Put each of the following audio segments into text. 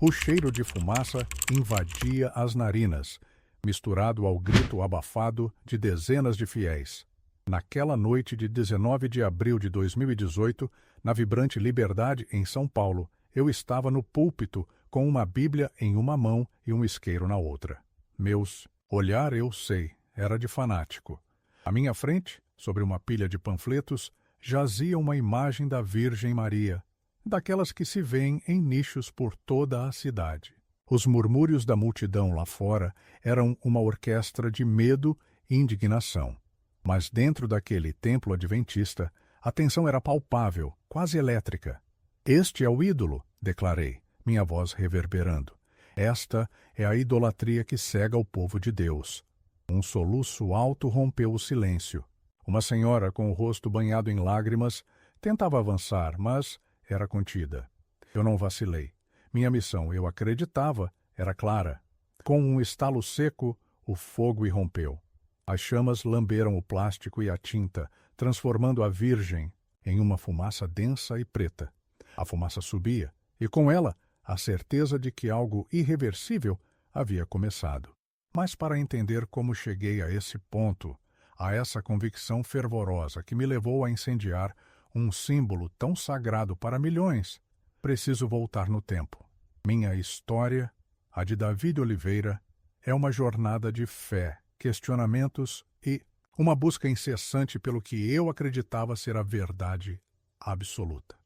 O cheiro de fumaça invadia as narinas, misturado ao grito abafado de dezenas de fiéis. Naquela noite de 19 de abril de 2018, na vibrante Liberdade, em São Paulo, eu estava no púlpito com uma Bíblia em uma mão e um isqueiro na outra. Olhar, eu sei, era de fanático. À minha frente, sobre uma pilha de panfletos, jazia uma imagem da Virgem Maria, daquelas que se vêem em nichos por toda a cidade. Os murmúrios da multidão lá fora eram uma orquestra de medo e indignação. Mas dentro daquele templo adventista, a tensão era palpável, quase elétrica. Este é o ídolo, declarei, minha voz reverberando. Esta é a idolatria que cega o povo de Deus. Um soluço alto rompeu o silêncio. Uma senhora com o rosto banhado em lágrimas tentava avançar, mas era contida. Eu não vacilei. Minha missão, eu acreditava, era clara. Com um estalo seco, o fogo irrompeu. As chamas lamberam o plástico e a tinta, transformando a Virgem em uma fumaça densa e preta. A fumaça subia, e com ela, a certeza de que algo irreversível havia começado. Mas para entender como cheguei a esse ponto, a essa convicção fervorosa que me levou a incendiar um símbolo tão sagrado para milhões, preciso voltar no tempo. Minha história, a de David Oliveira, é uma jornada de fé, questionamentos e uma busca incessante pelo que eu acreditava ser a verdade absoluta.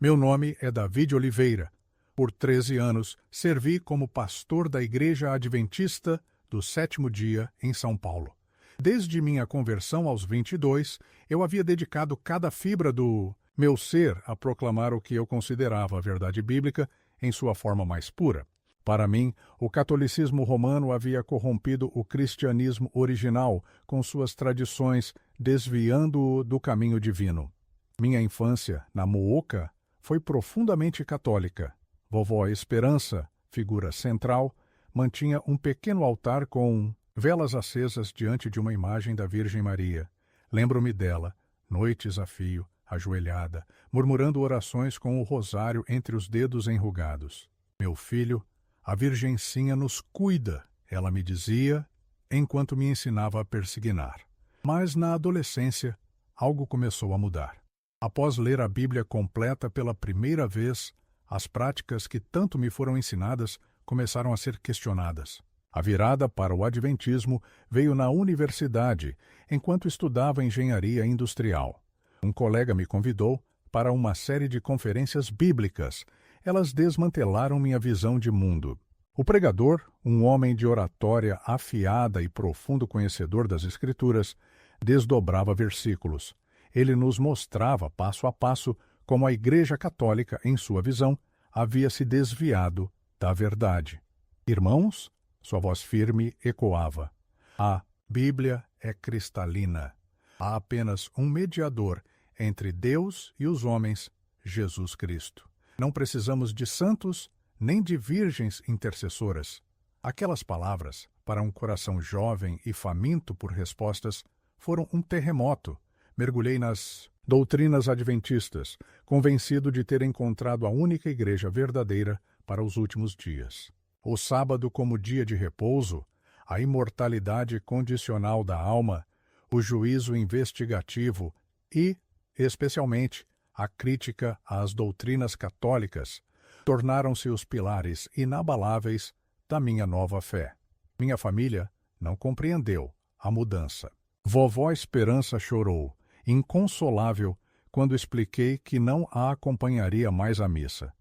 Meu nome é David Oliveira. Por 13 anos, servi como pastor da Igreja Adventista do Sétimo Dia em São Paulo. Desde minha conversão aos 22, eu havia dedicado cada fibra do meu ser a proclamar o que eu considerava a verdade bíblica em sua forma mais pura. Para mim, o catolicismo romano havia corrompido o cristianismo original com suas tradições, desviando-o do caminho divino. Minha infância, na Mooca, foi profundamente católica. Vovó Esperança, figura central, mantinha um pequeno altar com velas acesas diante de uma imagem da Virgem Maria. Lembro-me dela, noites a fio, ajoelhada, murmurando orações com o rosário entre os dedos enrugados. Meu filho, a Virgencinha nos cuida, ela me dizia, enquanto me ensinava a persignar. Mas na adolescência, algo começou a mudar. Após ler a Bíblia completa pela primeira vez, as práticas que tanto me foram ensinadas começaram a ser questionadas. A virada para o adventismo veio na universidade, enquanto estudava engenharia industrial. Um colega me convidou para uma série de conferências bíblicas. Elas desmantelaram minha visão de mundo. O pregador, um homem de oratória afiada e profundo conhecedor das Escrituras, desdobrava versículos. Ele nos mostrava, passo a passo, como a Igreja Católica, em sua visão, havia se desviado da verdade. Irmãos, sua voz firme ecoava. A Bíblia é cristalina. Há apenas um mediador entre Deus e os homens, Jesus Cristo. Não precisamos de santos nem de virgens intercessoras. Aquelas palavras, para um coração jovem e faminto por respostas, foram um terremoto. Mergulhei nas doutrinas adventistas, convencido de ter encontrado a única igreja verdadeira para os últimos dias. O sábado como dia de repouso, a imortalidade condicional da alma, o juízo investigativo e, especialmente, a crítica às doutrinas católicas tornaram-se os pilares inabaláveis da minha nova fé. Minha família não compreendeu a mudança. Vovó Esperança chorou, inconsolável, quando expliquei que não a acompanharia mais à missa.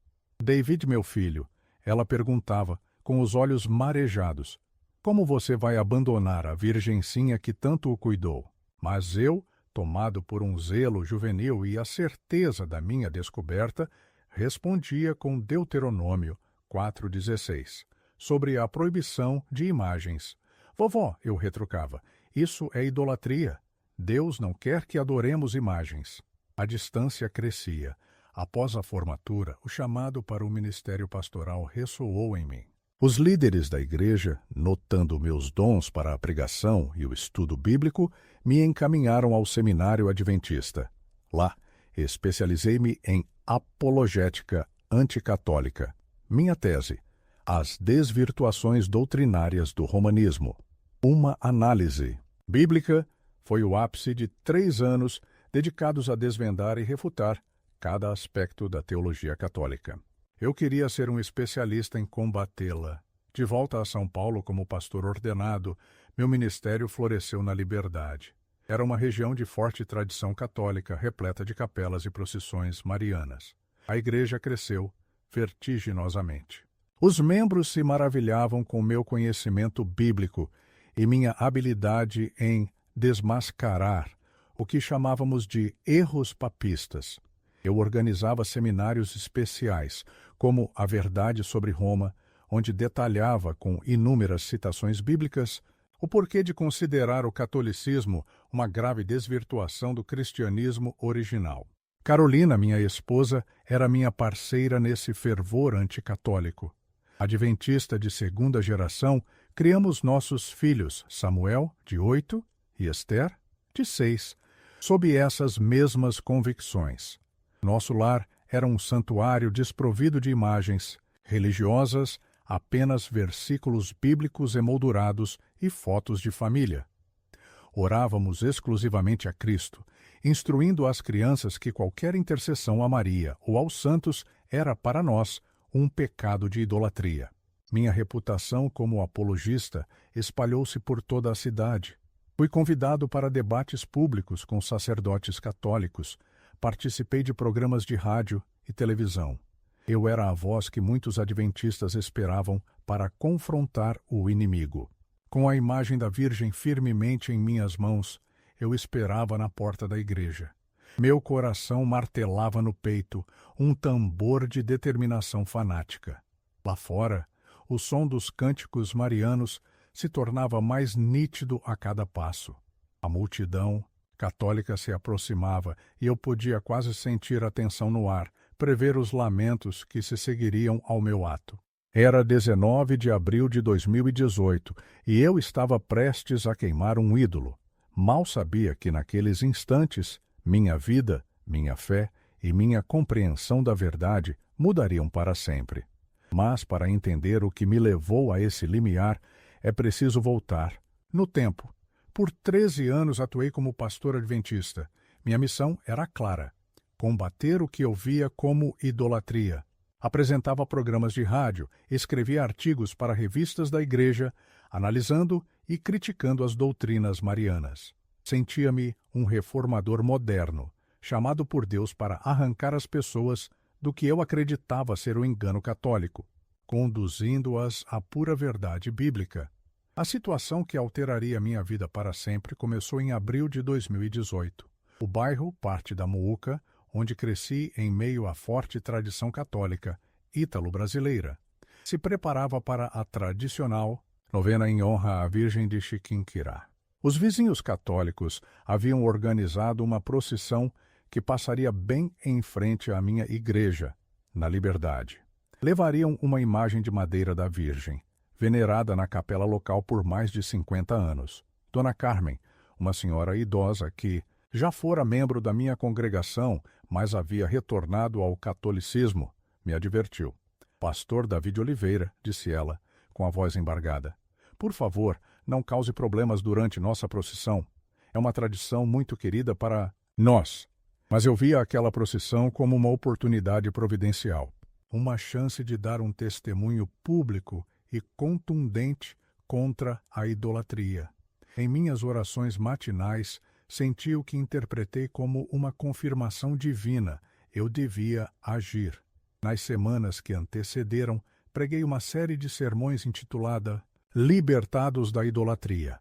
David, meu filho, ela perguntava, com os olhos marejados, como você vai abandonar a virgencinha que tanto o cuidou? Mas eu, tomado por um zelo juvenil e a certeza da minha descoberta, respondia com Deuteronômio 4,16, sobre a proibição de imagens. Vovó, eu retrucava, isso é idolatria. Deus não quer que adoremos imagens. A distância crescia. Após a formatura, o chamado para o ministério pastoral ressoou em mim. Os líderes da igreja, notando meus dons para a pregação e o estudo bíblico, me encaminharam ao seminário adventista. Lá, especializei-me em apologética anticatólica. Minha tese, As desvirtuações doutrinárias do romanismo. Uma análise bíblica foi o ápice de 3 anos dedicados a desvendar e refutar cada aspecto da teologia católica. Eu queria ser um especialista em combatê-la. De volta a São Paulo como pastor ordenado, meu ministério floresceu na Liberdade. Era uma região de forte tradição católica, repleta de capelas e procissões marianas. A igreja cresceu vertiginosamente. Os membros se maravilhavam com meu conhecimento bíblico e minha habilidade em desmascarar o que chamávamos de erros papistas. Eu organizava seminários especiais, como A Verdade sobre Roma, onde detalhava com inúmeras citações bíblicas o porquê de considerar o catolicismo uma grave desvirtuação do cristianismo original. Carolina, minha esposa, era minha parceira nesse fervor anticatólico. Adventista de 2ª geração, criamos nossos filhos, Samuel, de 8, e Esther, de 6, sob essas mesmas convicções. Nosso lar era um santuário desprovido de imagens religiosas, apenas versículos bíblicos emoldurados e fotos de família. Orávamos exclusivamente a Cristo, instruindo as crianças que qualquer intercessão a Maria ou aos santos era para nós um pecado de idolatria. Minha reputação como apologista espalhou-se por toda a cidade. Fui convidado para debates públicos com sacerdotes católicos. Participei de programas de rádio e televisão. Eu era a voz que muitos adventistas esperavam para confrontar o inimigo. Com a imagem da Virgem firmemente em minhas mãos, eu esperava na porta da igreja. Meu coração martelava no peito, um tambor de determinação fanática. Lá fora, o som dos cânticos marianos se tornava mais nítido a cada passo. A multidão católica se aproximava e eu podia quase sentir a tensão no ar, prever os lamentos que se seguiriam ao meu ato. Era 19 de abril de 2018 e eu estava prestes a queimar um ídolo. Mal sabia que naqueles instantes minha vida, minha fé e minha compreensão da verdade mudariam para sempre. Mas para entender o que me levou a esse limiar, é preciso voltar no tempo. Por 13 anos atuei como pastor adventista. Minha missão era clara: combater o que eu via como idolatria. Apresentava programas de rádio, escrevia artigos para revistas da igreja, analisando e criticando as doutrinas marianas. Sentia-me um reformador moderno, chamado por Deus para arrancar as pessoas do que eu acreditava ser o engano católico, conduzindo-as à pura verdade bíblica. A situação que alteraria minha vida para sempre começou em abril de 2018. O bairro, parte da Muuca, onde cresci em meio à forte tradição católica ítalo-brasileira, se preparava para a tradicional novena em honra à Virgem de Chiquinquirá. Os vizinhos católicos haviam organizado uma procissão que passaria bem em frente à minha igreja, na Liberdade. Levariam uma imagem de madeira da Virgem, venerada na capela local por mais de 50 anos. Dona Carmen, uma senhora idosa que já fora membro da minha congregação, mas havia retornado ao catolicismo, me advertiu. Pastor David Oliveira, disse ela, com a voz embargada, por favor, não cause problemas durante nossa procissão. É uma tradição muito querida para nós. Mas eu via aquela procissão como uma oportunidade providencial, uma chance de dar um testemunho público e contundente contra a idolatria. Em minhas orações matinais, senti o que interpretei como uma confirmação divina. Eu devia agir. Nas semanas que antecederam, preguei uma série de sermões intitulada Libertados da Idolatria.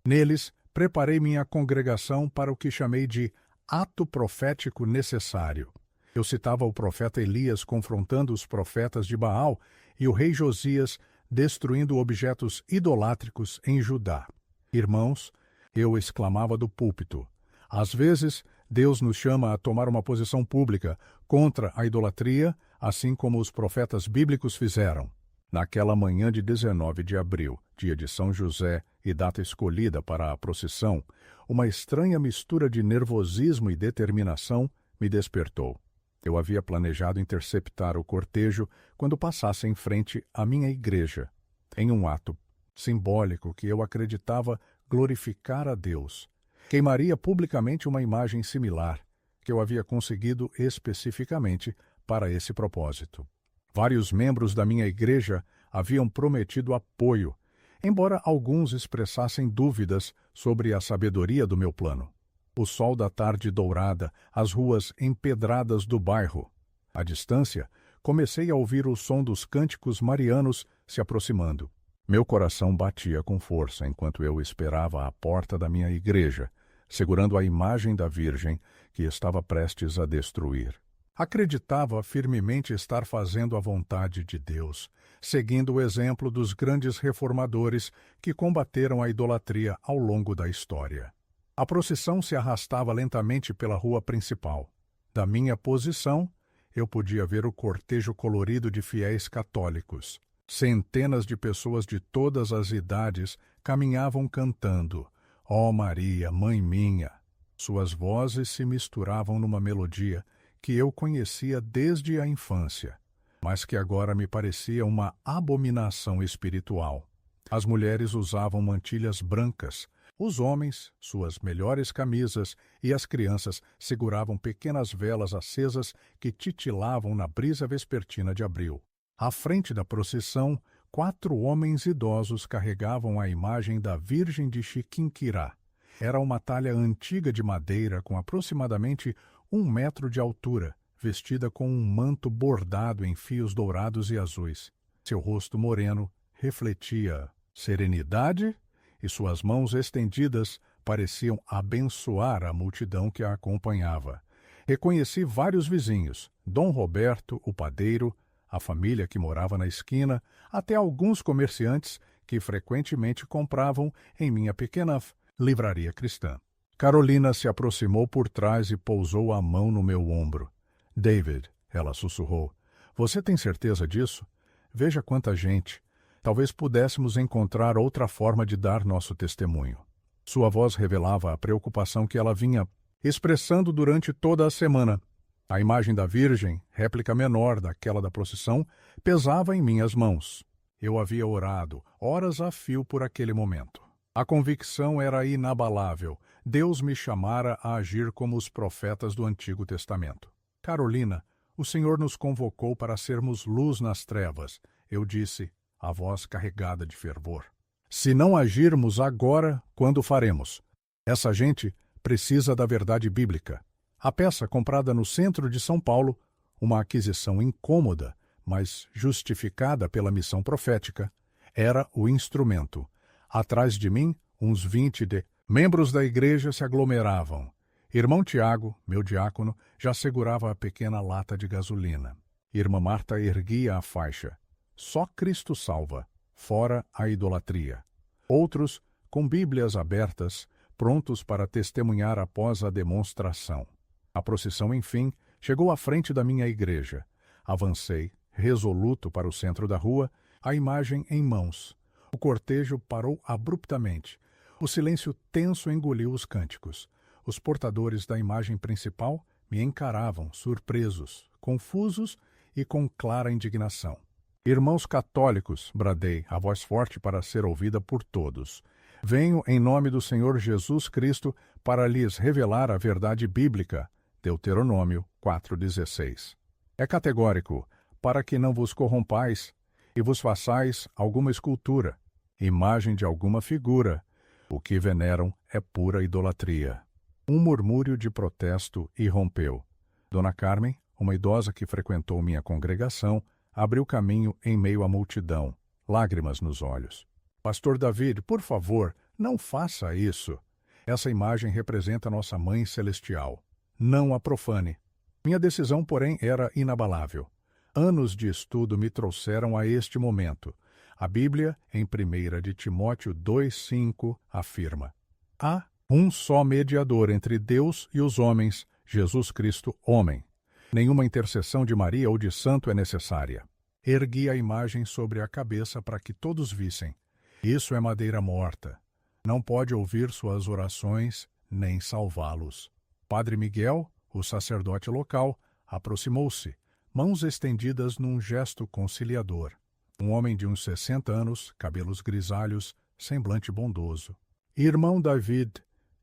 Neles, preparei minha congregação para o que chamei de ato profético necessário. Eu citava o profeta Elias confrontando os profetas de Baal e o rei Josias destruindo objetos idolátricos em Judá. Irmãos, eu exclamava do púlpito, às vezes Deus nos chama a tomar uma posição pública contra a idolatria, assim como os profetas bíblicos fizeram. Naquela manhã de 19 de abril, dia de São José e data escolhida para a procissão, uma estranha mistura de nervosismo e determinação me despertou. Eu havia planejado interceptar o cortejo quando passasse em frente à minha igreja, em um ato simbólico que eu acreditava glorificar a Deus. Queimaria publicamente uma imagem similar, que eu havia conseguido especificamente para esse propósito. Vários membros da minha igreja haviam prometido apoio, embora alguns expressassem dúvidas sobre a sabedoria do meu plano. O sol da tarde dourada, as ruas empedradas do bairro. À distância, comecei a ouvir o som dos cânticos marianos se aproximando. Meu coração batia com força enquanto eu esperava à porta da minha igreja, segurando a imagem da Virgem que estava prestes a destruir. Acreditava firmemente estar fazendo a vontade de Deus, seguindo o exemplo dos grandes reformadores que combateram a idolatria ao longo da história. A procissão se arrastava lentamente pela rua principal. Da minha posição, eu podia ver o cortejo colorido de fiéis católicos. Centenas de pessoas de todas as idades caminhavam cantando: Ó Maria, Mãe minha! Suas vozes se misturavam numa melodia que eu conhecia desde a infância, mas que agora me parecia uma abominação espiritual. As mulheres usavam mantilhas brancas, os homens, suas melhores camisas, e as crianças seguravam pequenas velas acesas que titilavam na brisa vespertina de abril. À frente da procissão, 4 homens idosos carregavam a imagem da Virgem de Chiquinquirá. Era uma talha antiga de madeira com aproximadamente 1 metro de altura, vestida com um manto bordado em fios dourados e azuis. Seu rosto moreno refletia serenidade e suas mãos estendidas pareciam abençoar a multidão que a acompanhava. Reconheci vários vizinhos, Dom Roberto, o padeiro, a família que morava na esquina, até alguns comerciantes que frequentemente compravam em minha pequena livraria cristã. Carolina se aproximou por trás e pousou a mão no meu ombro. David, ela sussurrou, você tem certeza disso? Veja quanta gente. Talvez pudéssemos encontrar outra forma de dar nosso testemunho. Sua voz revelava a preocupação que ela vinha expressando durante toda a semana. A imagem da Virgem, réplica menor daquela da procissão, pesava em minhas mãos. Eu havia orado, horas a fio por aquele momento. A convicção era inabalável. Deus me chamara a agir como os profetas do Antigo Testamento. Carolina, o Senhor nos convocou para sermos luz nas trevas. Eu disse, a voz carregada de fervor. Se não agirmos agora, quando faremos? Essa gente precisa da verdade bíblica. A peça comprada no centro de São Paulo, uma aquisição incômoda, mas justificada pela missão profética, era o instrumento. Atrás de mim, uns 20 membros da igreja se aglomeravam. Irmão Tiago, meu diácono, já segurava a pequena lata de gasolina. Irmã Marta erguia a faixa. Só Cristo salva, fora a idolatria. Outros, com Bíblias abertas, prontos para testemunhar após a demonstração. A procissão, enfim, chegou à frente da minha igreja. Avancei, resoluto para o centro da rua, a imagem em mãos. O cortejo parou abruptamente. O silêncio tenso engoliu os cânticos. Os portadores da imagem principal me encaravam, surpresos, confusos e com clara indignação. Irmãos católicos, bradei, a voz forte para ser ouvida por todos. Venho em nome do Senhor Jesus Cristo para lhes revelar a verdade bíblica. Deuteronômio 4,16. É categórico, para que não vos corrompais e vos façais alguma escultura, imagem de alguma figura. O que veneram é pura idolatria. Um murmúrio de protesto irrompeu. Dona Carmen, uma idosa que frequentou minha congregação, abriu caminho em meio à multidão, lágrimas nos olhos. Pastor David, por favor, não faça isso. Essa imagem representa nossa Mãe Celestial. Não a profane. Minha decisão, porém, era inabalável. Anos de estudo me trouxeram a este momento. A Bíblia, em 1 de Timóteo 2,5, afirma: há um só mediador entre Deus e os homens, Jesus Cristo, homem. Nenhuma intercessão de Maria ou de santo é necessária. Ergui a imagem sobre a cabeça para que todos vissem. Isso é madeira morta. Não pode ouvir suas orações, nem salvá-los. Padre Miguel, o sacerdote local, Aproximou-se, mãos estendidas num gesto conciliador. Um homem de uns 60 anos, cabelos grisalhos, semblante bondoso. Irmão David,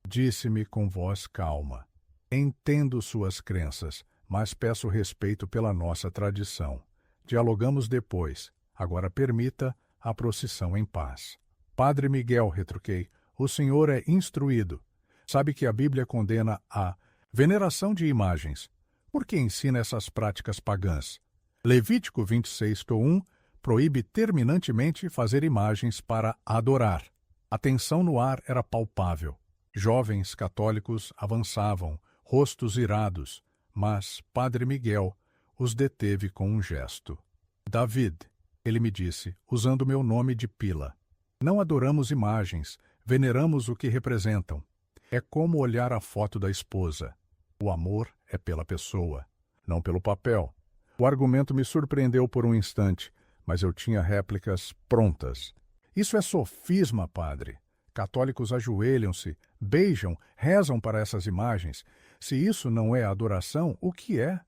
disse-me com voz calma. Entendo suas crenças, mas peço respeito pela nossa tradição. Dialogamos depois. Agora permita a procissão em paz. Padre Miguel, retruquei, o senhor é instruído. Sabe que a Bíblia condena a veneração de imagens. Por que ensina essas práticas pagãs? Levítico 26:1 proíbe terminantemente fazer imagens para adorar. A tensão no ar era palpável. Jovens católicos avançavam, rostos irados, mas Padre Miguel os deteve com um gesto. David, ele me disse, usando meu nome de pila. Não adoramos imagens, veneramos o que representam. É como olhar a foto da esposa. O amor é pela pessoa, não pelo papel. O argumento me surpreendeu por um instante, mas eu tinha réplicas prontas. Isso é sofisma, padre. Católicos ajoelham-se, beijam, rezam para essas imagens. Se isso não é adoração, o que é?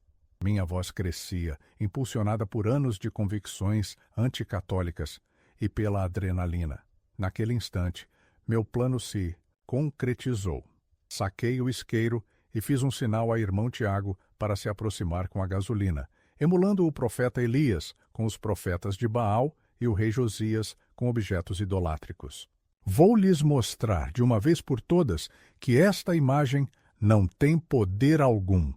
Minha voz crescia, impulsionada por anos de convicções anticatólicas e pela adrenalina. Naquele instante, meu plano se concretizou. Saquei o isqueiro e fiz um sinal a irmão Tiago para se aproximar com a gasolina, emulando o profeta Elias com os profetas de Baal e o rei Josias com objetos idolátricos. Vou lhes mostrar, de uma vez por todas, que esta imagem não tem poder algum.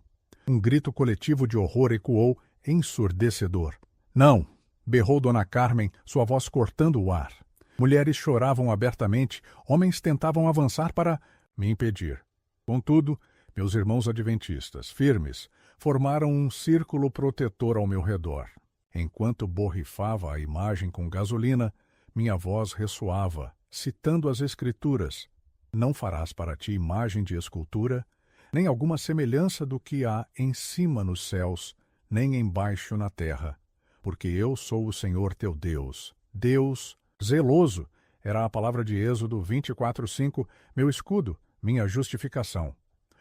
Um grito coletivo de horror ecoou, ensurdecedor. Não! Berrou Dona Carmen, sua voz cortando o ar. Mulheres choravam abertamente, homens tentavam avançar para me impedir. Contudo, meus irmãos adventistas, firmes, formaram um círculo protetor ao meu redor. Enquanto borrifava a imagem com gasolina, minha voz ressoava, citando as Escrituras. Não farás para ti imagem de escultura, nem alguma semelhança do que há em cima nos céus, nem embaixo na terra, porque eu sou o Senhor teu Deus. Deus zeloso era a palavra de Êxodo 24:5, meu escudo, minha justificação.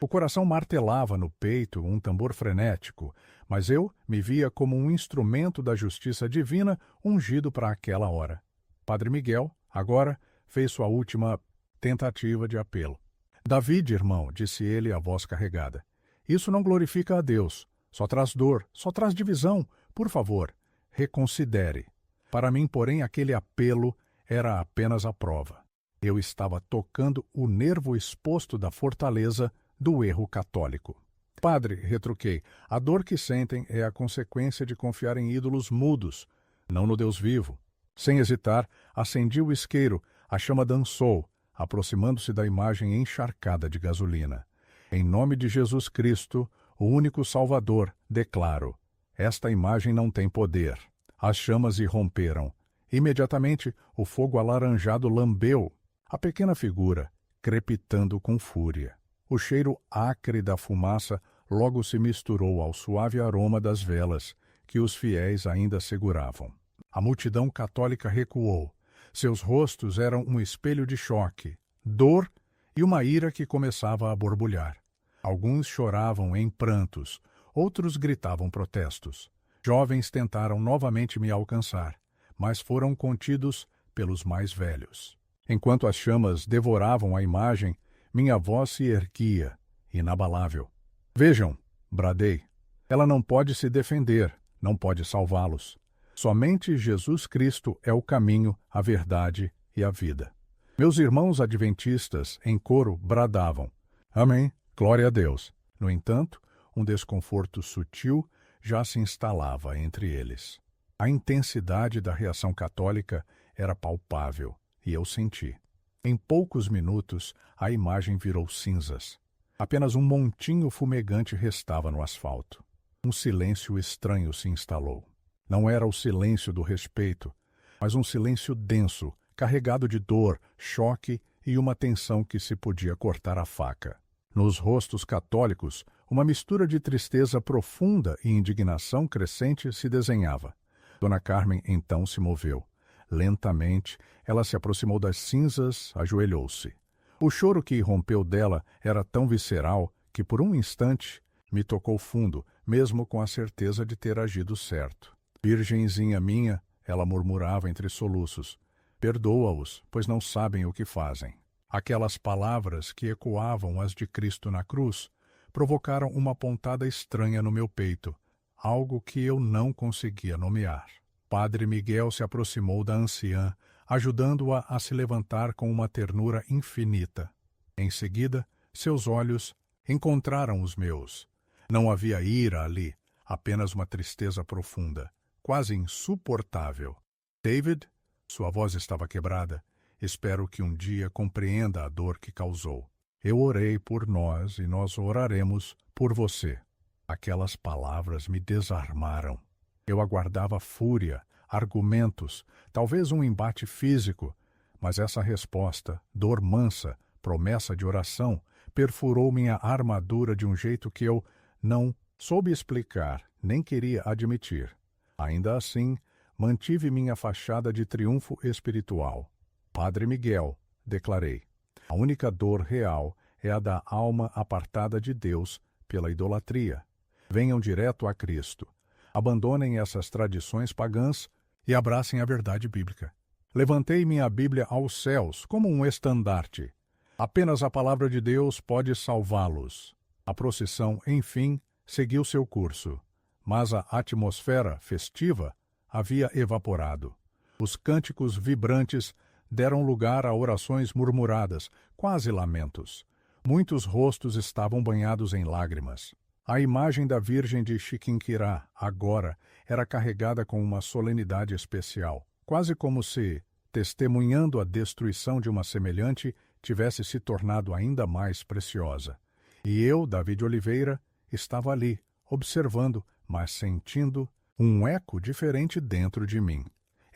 O coração martelava no peito um tambor frenético, mas eu me via como um instrumento da justiça divina ungido para aquela hora. Padre Miguel, agora, fez sua última tentativa de apelo. David, irmão, disse ele, a voz carregada, isso não glorifica a Deus, só traz dor, só traz divisão. Por favor, reconsidere. Para mim, porém, aquele apelo era apenas a prova. Eu estava tocando o nervo exposto da fortaleza do erro católico. Padre, retruquei, a dor que sentem é a consequência de confiar em ídolos mudos, não no Deus vivo. Sem hesitar, acendi o isqueiro, a chama dançou, aproximando-se da imagem encharcada de gasolina. Em nome de Jesus Cristo, o único Salvador, declaro, esta imagem não tem poder. As chamas irromperam. Imediatamente, o fogo alaranjado lambeu a pequena figura, crepitando com fúria. O cheiro acre da fumaça logo se misturou ao suave aroma das velas que os fiéis ainda seguravam. A multidão católica recuou. Seus rostos eram um espelho de choque, dor e uma ira que começava a borbulhar. Alguns choravam em prantos, outros gritavam protestos. Jovens tentaram novamente me alcançar, mas foram contidos pelos mais velhos. Enquanto as chamas devoravam a imagem, minha voz se erguia, inabalável. Vejam, bradei, ela não pode se defender, não pode salvá-los. Somente Jesus Cristo é o caminho, a verdade e a vida. Meus irmãos adventistas, em coro, bradavam. Amém, glória a Deus. No entanto, um desconforto sutil já se instalava entre eles. A intensidade da reação católica era palpável, e eu senti. Em poucos minutos, a imagem virou cinzas. Apenas um montinho fumegante restava no asfalto. Um silêncio estranho se instalou. Não era o silêncio do respeito, mas um silêncio denso, carregado de dor, choque e uma tensão que se podia cortar a faca. Nos rostos católicos, uma mistura de tristeza profunda e indignação crescente se desenhava. Dona Carmen então se moveu. Lentamente, ela se aproximou das cinzas, ajoelhou-se. O choro que irrompeu dela era tão visceral que, por um instante, Me tocou fundo, mesmo com a certeza de ter agido certo. Virgenzinha minha, ela murmurava entre soluços. Perdoa-os, pois não sabem o que fazem. Aquelas palavras que ecoavam as de Cristo na cruz provocaram uma pontada estranha no meu peito, algo que eu não conseguia nomear. Padre Miguel se aproximou da anciã, ajudando-a a se levantar com uma ternura infinita. Em seguida, seus olhos encontraram os meus. Não havia ira ali, apenas uma tristeza profunda, quase insuportável. David, sua voz estava quebrada. Espero que um dia compreenda a dor que causou. Eu orei por nós e nós oraremos por você. Aquelas palavras me desarmaram. Eu aguardava fúria, argumentos, talvez um embate físico, mas essa resposta, dor mansa, promessa de oração, perfurou minha armadura de um jeito que eu não soube explicar, nem queria admitir. Ainda assim, mantive minha fachada de triunfo espiritual. Padre Miguel, declarei, a única dor real é a da alma apartada de Deus pela idolatria. Venham direto a Cristo. Abandonem essas tradições pagãs e abracem a verdade bíblica. Levantei minha Bíblia aos céus como um estandarte. Apenas a palavra de Deus pode salvá-los. A procissão, enfim, seguiu seu curso, mas a atmosfera festiva havia evaporado. Os cânticos vibrantes deram lugar a orações murmuradas, quase lamentos. Muitos rostos estavam banhados em lágrimas. A imagem da Virgem de Chiquinquirá, agora, era carregada com uma solenidade especial, quase como se, testemunhando a destruição de uma semelhante, tivesse se tornado ainda mais preciosa. E eu, David Oliveira, estava ali, observando, mas sentindo um eco diferente dentro de mim.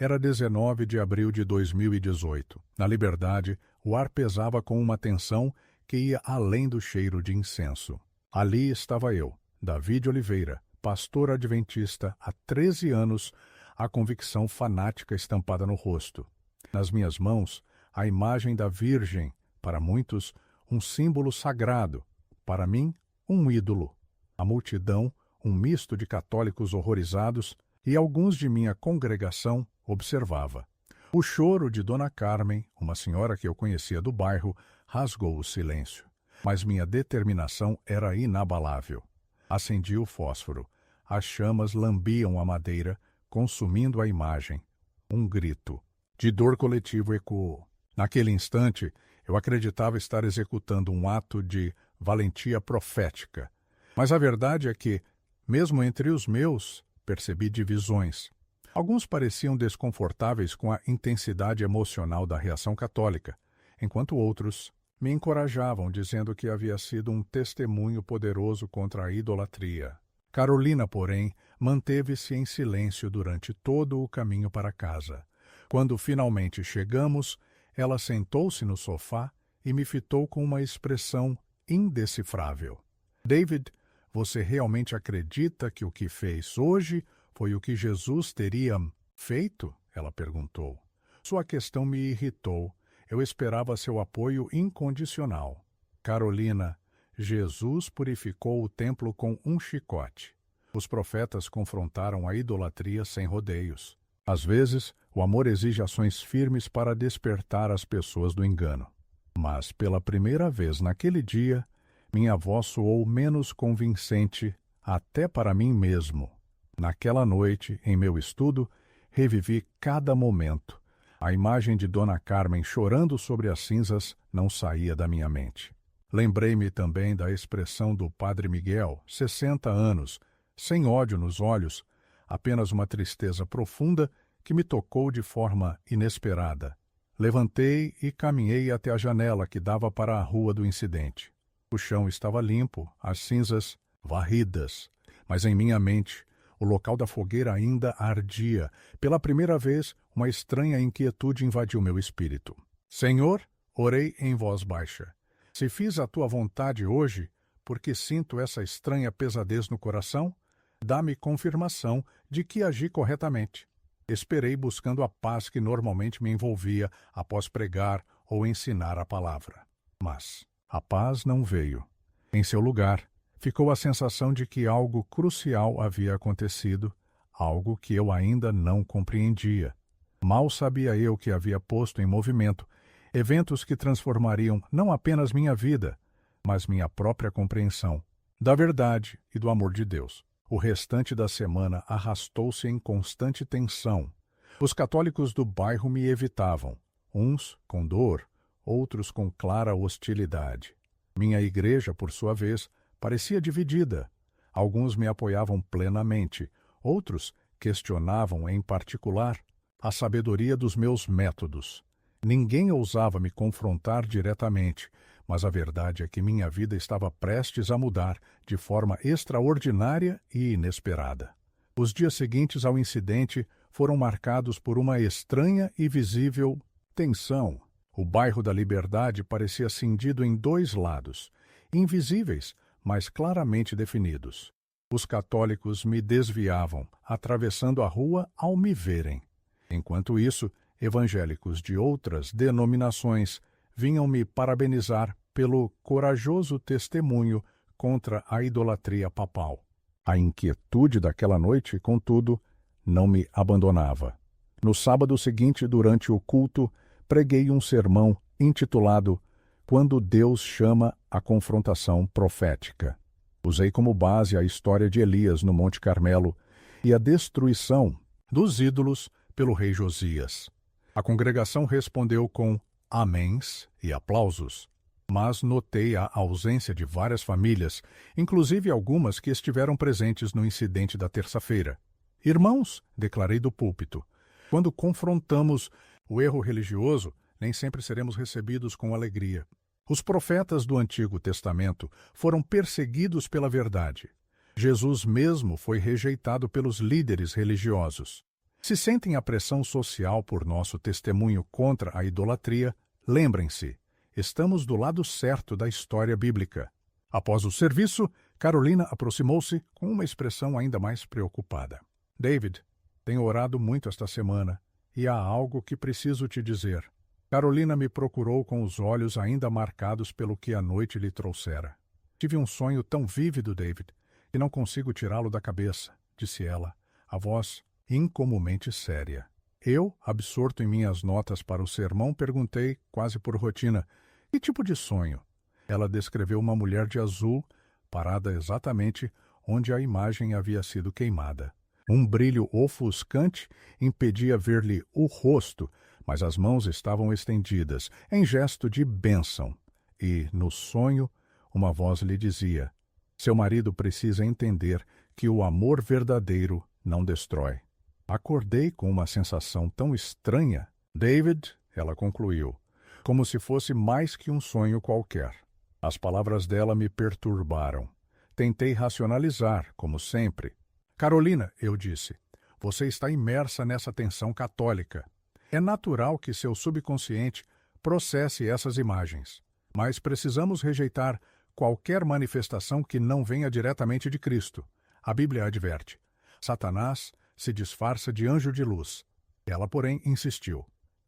Era 19 de abril de 2018. Na Liberdade, o ar pesava com uma tensão que ia além do cheiro de incenso. Ali estava eu, David Oliveira, pastor adventista há 13 anos, a convicção fanática estampada no rosto. Nas minhas mãos, a imagem da Virgem, para muitos, um símbolo sagrado, para mim, um ídolo. A multidão, um misto de católicos horrorizados, e alguns de minha congregação observava. O choro de Dona Carmen, uma senhora que eu conhecia do bairro, rasgou o silêncio. Mas minha determinação era inabalável. Acendi o fósforo. As chamas lambiam a madeira, consumindo a imagem. Um grito de dor coletivo ecoou. Naquele instante, eu acreditava estar executando um ato de valentia profética. Mas a verdade é que, mesmo entre os meus, percebi divisões. Alguns pareciam desconfortáveis com a intensidade emocional da reação católica, enquanto outros me encorajavam, dizendo que havia sido um testemunho poderoso contra a idolatria. Carolina, porém, manteve-se em silêncio durante todo o caminho para casa. Quando finalmente chegamos, ela sentou-se no sofá e me fitou com uma expressão indecifrável. David, você realmente acredita que o que fez hoje foi o que Jesus teria feito? Ela perguntou. Sua questão me irritou. Eu esperava seu apoio incondicional. Carolina, Jesus purificou o templo com um chicote. Os profetas confrontaram a idolatria sem rodeios. Às vezes, o amor exige ações firmes para despertar as pessoas do engano. Mas, pela primeira vez naquele dia, minha voz soou menos convincente até para mim mesmo. Naquela noite, em meu estudo, revivi cada momento. A imagem de Dona Carmen chorando sobre as cinzas não saía da minha mente. Lembrei-me também da expressão do Padre Miguel, 60 anos, sem ódio nos olhos, apenas uma tristeza profunda que me tocou de forma inesperada. Levantei e caminhei até a janela que dava para a rua do incidente. O chão estava limpo, as cinzas varridas, mas em minha mente o local da fogueira ainda ardia. Pela primeira vez, uma estranha inquietude invadiu meu espírito. Senhor, orei em voz baixa. Se fiz a tua vontade hoje, porque sinto essa estranha pesadez no coração, dá-me confirmação de que agi corretamente. Esperei buscando a paz que normalmente me envolvia após pregar ou ensinar a palavra. Mas a paz não veio. Em seu lugar, ficou a sensação de que algo crucial havia acontecido, algo que eu ainda não compreendia. Mal sabia eu que havia posto em movimento eventos que transformariam não apenas minha vida, mas minha própria compreensão da verdade e do amor de Deus. O restante da semana arrastou-se em constante tensão. Os católicos do bairro me evitavam, uns com dor, outros com clara hostilidade. Minha igreja, por sua vez, parecia dividida. Alguns me apoiavam plenamente, outros questionavam em particular a sabedoria dos meus métodos. Ninguém ousava me confrontar diretamente, mas a verdade é que minha vida estava prestes a mudar de forma extraordinária e inesperada. Os dias seguintes ao incidente foram marcados por uma estranha e visível tensão. O bairro da Liberdade parecia cindido em dois lados, invisíveis, mas claramente definidos. Os católicos me desviavam, atravessando a rua ao me verem. Enquanto isso, evangélicos de outras denominações vinham me parabenizar pelo corajoso testemunho contra a idolatria papal. A inquietude daquela noite, contudo, não me abandonava. No sábado seguinte, durante o culto, preguei um sermão intitulado Quando Deus Chama a Confrontação Profética. Usei como base a história de Elias no Monte Carmelo e a destruição dos ídolos pelo rei Josias. A congregação respondeu com améns e aplausos, mas notei a ausência de várias famílias, inclusive algumas que estiveram presentes no incidente da terça-feira. Irmãos, declarei do púlpito, quando confrontamos o erro religioso, nem sempre seremos recebidos com alegria. Os profetas do Antigo Testamento foram perseguidos pela verdade. Jesus mesmo foi rejeitado pelos líderes religiosos. Se sentem a pressão social por nosso testemunho contra a idolatria, lembrem-se, estamos do lado certo da história bíblica. Após o serviço, Carolina aproximou-se com uma expressão ainda mais preocupada. David, tenho orado muito esta semana e há algo que preciso te dizer. Carolina me procurou com os olhos ainda marcados pelo que a noite lhe trouxera. Tive um sonho tão vívido, David, que não consigo tirá-lo da cabeça, disse ela, a voz incomumente séria. Eu, absorto em minhas notas para o sermão, perguntei, quase por rotina, que tipo de sonho? Ela descreveu uma mulher de azul, parada exatamente onde a imagem havia sido queimada. Um brilho ofuscante impedia ver-lhe o rosto, mas as mãos estavam estendidas, em gesto de bênção. E, no sonho, uma voz lhe dizia, seu marido precisa entender que o amor verdadeiro não destrói. Acordei com uma sensação tão estranha. David, ela concluiu, como se fosse mais que um sonho qualquer. As palavras dela me perturbaram. Tentei racionalizar, como sempre. Carolina, eu disse, você está imersa nessa tensão católica. É natural que seu subconsciente processe essas imagens, mas precisamos rejeitar qualquer manifestação que não venha diretamente de Cristo. A Bíblia adverte. Satanás se disfarça de anjo de luz. Ela, porém, insistiu.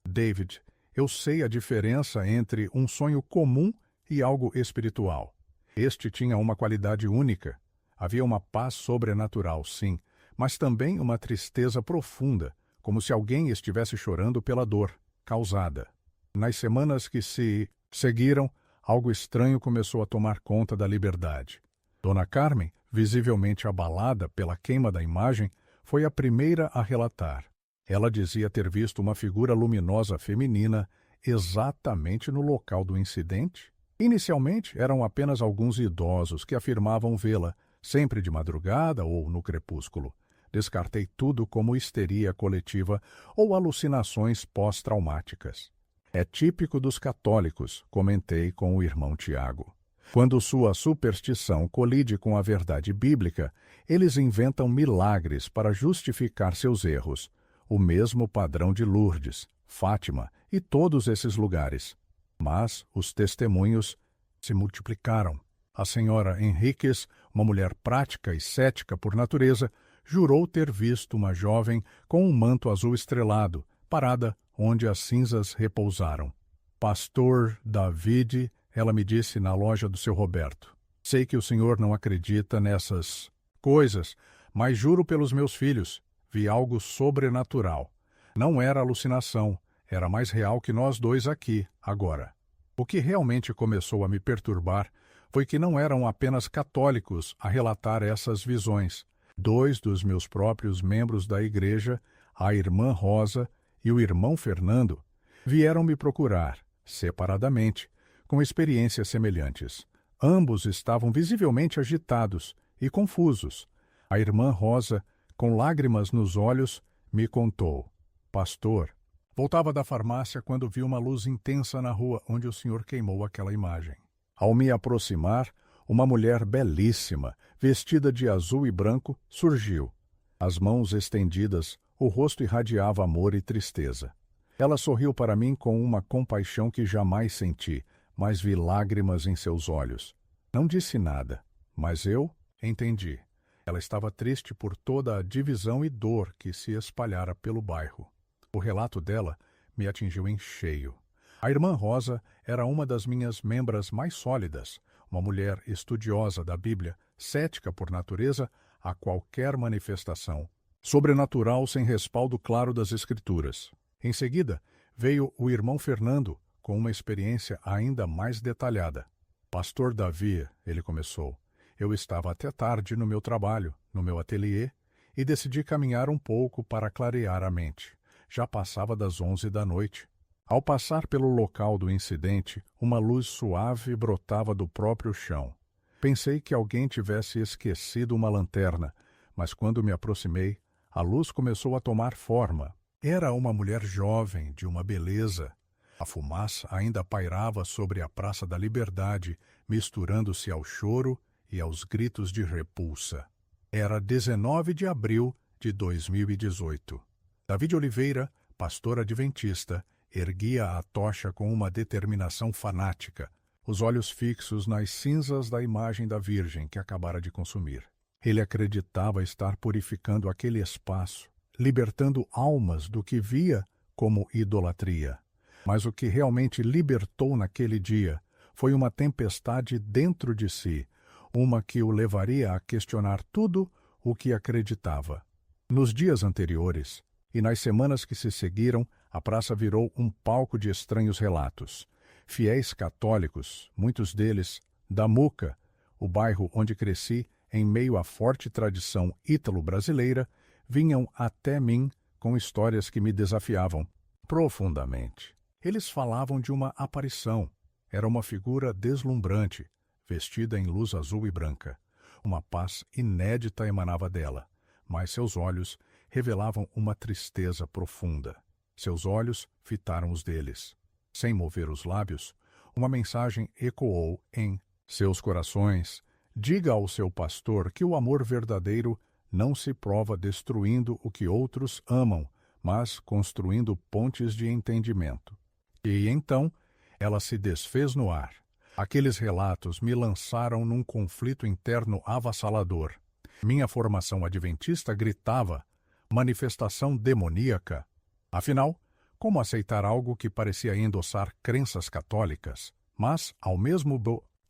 David, eu sei a diferença entre um sonho comum e algo espiritual. Este tinha uma qualidade única. Havia uma paz sobrenatural, sim, mas também uma tristeza profunda, como se alguém estivesse chorando pela dor causada. Nas semanas que se seguiram, algo estranho começou a tomar conta da Liberdade. Dona Carmen, visivelmente abalada pela queima da imagem, foi a primeira a relatar. Ela dizia ter visto uma figura luminosa feminina exatamente no local do incidente. Inicialmente, eram apenas alguns idosos que afirmavam vê-la, sempre de madrugada ou no crepúsculo. Descartei tudo como histeria coletiva ou alucinações pós-traumáticas. É típico dos católicos, comentei com o irmão Tiago. Quando sua superstição colide com a verdade bíblica, eles inventam milagres para justificar seus erros. O mesmo padrão de Lourdes, Fátima e todos esses lugares. Mas os testemunhos se multiplicaram. A senhora Henriques, uma mulher prática e cética por natureza, jurou ter visto uma jovem com um manto azul estrelado, parada onde as cinzas repousaram. Pastor David, ela me disse na loja do seu Roberto. Sei que o senhor não acredita nessas coisas, mas juro pelos meus filhos, vi algo sobrenatural. Não era alucinação, era mais real que nós dois aqui, agora. O que realmente começou a me perturbar foi que não eram apenas católicos a relatar essas visões. 2 dos meus próprios membros da igreja, a irmã Rosa e o irmão Fernando, vieram me procurar, separadamente, com experiências semelhantes. Ambos estavam visivelmente agitados e confusos. A irmã Rosa, com lágrimas nos olhos, me contou: Pastor, voltava da farmácia quando vi uma luz intensa na rua onde o senhor queimou aquela imagem. Ao me aproximar, uma mulher belíssima, vestida de azul e branco, surgiu. As mãos estendidas, o rosto irradiava amor e tristeza. Ela sorriu para mim com uma compaixão que jamais senti, mas vi lágrimas em seus olhos. Não disse nada, mas eu entendi. Ela estava triste por toda a divisão e dor que se espalhara pelo bairro. O relato dela me atingiu em cheio. A irmã Rosa era uma das minhas membras mais sólidas, uma mulher estudiosa da Bíblia, cética por natureza a qualquer manifestação sobrenatural sem respaldo claro das Escrituras. Em seguida, veio o irmão Fernando, com uma experiência ainda mais detalhada. Pastor Davi, ele começou, eu estava até tarde no meu trabalho, no meu ateliê, e decidi caminhar um pouco para clarear a mente. Já passava das 11 da noite. Ao passar pelo local do incidente, uma luz suave brotava do próprio chão. Pensei que alguém tivesse esquecido uma lanterna, mas quando me aproximei, a luz começou a tomar forma. Era uma mulher jovem, de uma beleza. A fumaça ainda pairava sobre a Praça da Liberdade, misturando-se ao choro e aos gritos de repulsa. Era 19 de abril de 2018. Davi de Oliveira, pastor adventista, erguia a tocha com uma determinação fanática, os olhos fixos nas cinzas da imagem da Virgem que acabara de consumir. Ele acreditava estar purificando aquele espaço, libertando almas do que via como idolatria. Mas o que realmente libertou naquele dia foi uma tempestade dentro de si, uma que o levaria a questionar tudo o que acreditava. Nos dias anteriores, e nas semanas que se seguiram, a praça virou um palco de estranhos relatos. Fiéis católicos, muitos deles da Muca, o bairro onde cresci, em meio à forte tradição ítalo-brasileira, vinham até mim com histórias que me desafiavam profundamente. Eles falavam de uma aparição. Era uma figura deslumbrante, vestida em luz azul e branca. Uma paz inédita emanava dela, mas seus olhos revelavam uma tristeza profunda. Seus olhos fitaram os deles. Sem mover os lábios, uma mensagem ecoou em seus corações. Diga ao seu pastor que o amor verdadeiro não se prova destruindo o que outros amam, mas construindo pontes de entendimento. E então, ela se desfez no ar. Aqueles relatos me lançaram num conflito interno avassalador. Minha formação adventista gritava: manifestação demoníaca. Afinal, como aceitar algo que parecia endossar crenças católicas? Mas, ao mesmo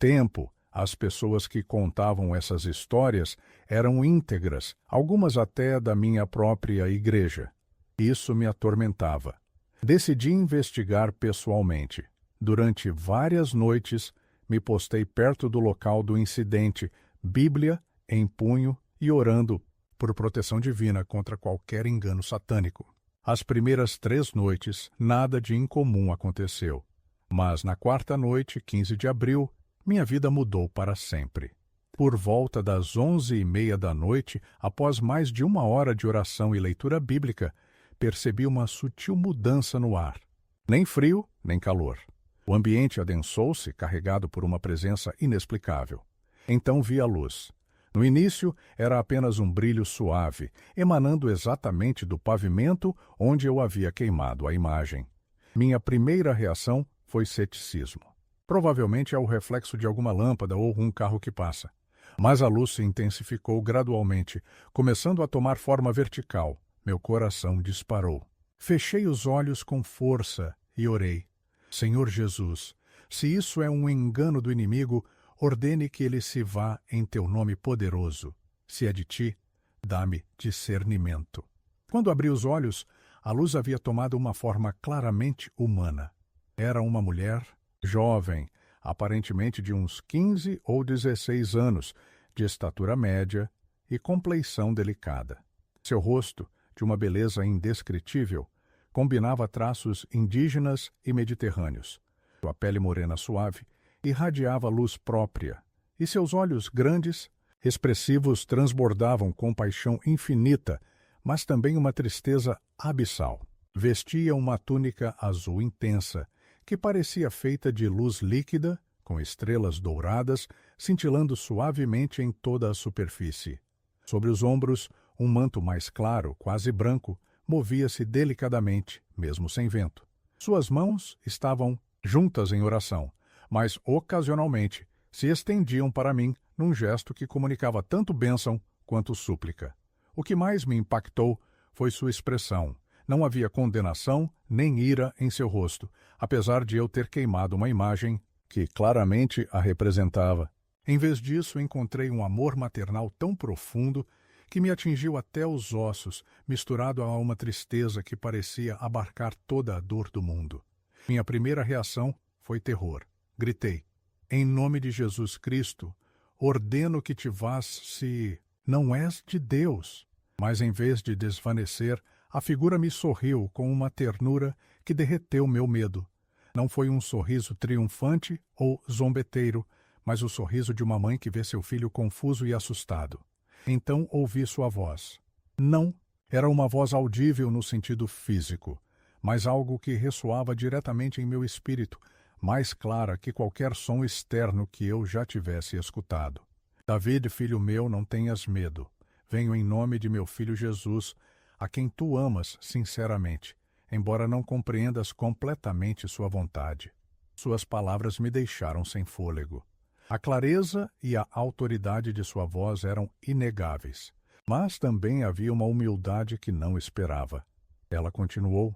tempo, as pessoas que contavam essas histórias eram íntegras, algumas até da minha própria igreja. Isso me atormentava. Decidi investigar pessoalmente. Durante várias noites, me postei perto do local do incidente, Bíblia em punho e orando por proteção divina contra qualquer engano satânico. As primeiras 3 noites, nada de incomum aconteceu. Mas na 4ª noite, 15 de abril, minha vida mudou para sempre. Por volta das 11h30 da noite, após mais de 1 hora de oração e leitura bíblica, percebi uma sutil mudança no ar. Nem frio, nem calor. O ambiente adensou-se, carregado por uma presença inexplicável. Então vi a luz. No início, era apenas um brilho suave, emanando exatamente do pavimento onde eu havia queimado a imagem. Minha primeira reação foi ceticismo. Provavelmente é o reflexo de alguma lâmpada ou um carro que passa. Mas a luz se intensificou gradualmente, começando a tomar forma vertical. Meu coração disparou. Fechei os olhos com força e orei. Senhor Jesus, se isso é um engano do inimigo ordene que ele se vá em teu nome poderoso. Se é de ti, dá-me discernimento. Quando abri os olhos, a luz havia tomado uma forma claramente humana. Era uma mulher jovem, aparentemente de uns 15 ou 16 anos, de estatura média e compleição delicada. Seu rosto, de uma beleza indescritível, combinava traços indígenas e mediterrâneos. Sua pele morena suave irradiava luz própria, e seus olhos grandes, expressivos, transbordavam compaixão infinita, mas também uma tristeza abissal. Vestia uma túnica azul intensa, que parecia feita de luz líquida, com estrelas douradas cintilando suavemente em toda a superfície. Sobre os ombros, um manto mais claro, quase branco, movia-se delicadamente, mesmo sem vento. Suas mãos estavam juntas em oração, mas ocasionalmente se estendiam para mim num gesto que comunicava tanto bênção quanto súplica. O que mais me impactou foi sua expressão. Não havia condenação nem ira em seu rosto, apesar de eu ter queimado uma imagem que claramente a representava. Em vez disso, encontrei um amor maternal tão profundo que me atingiu até os ossos, misturado a uma tristeza que parecia abarcar toda a dor do mundo. Minha primeira reação foi terror. Gritei: em nome de Jesus Cristo, ordeno que te vás se não és de Deus. Mas em vez de desvanecer, a figura me sorriu com uma ternura que derreteu meu medo. Não foi um sorriso triunfante ou zombeteiro, mas o sorriso de uma mãe que vê seu filho confuso e assustado. Então ouvi sua voz. Não era uma voz audível no sentido físico, mas algo que ressoava diretamente em meu espírito, mais clara que qualquer som externo que eu já tivesse escutado. David, filho meu, não tenhas medo. Venho em nome de meu filho Jesus, a quem tu amas sinceramente, embora não compreendas completamente sua vontade. Suas palavras me deixaram sem fôlego. A clareza e a autoridade de sua voz eram inegáveis, mas também havia uma humildade que não esperava. Ela continuou: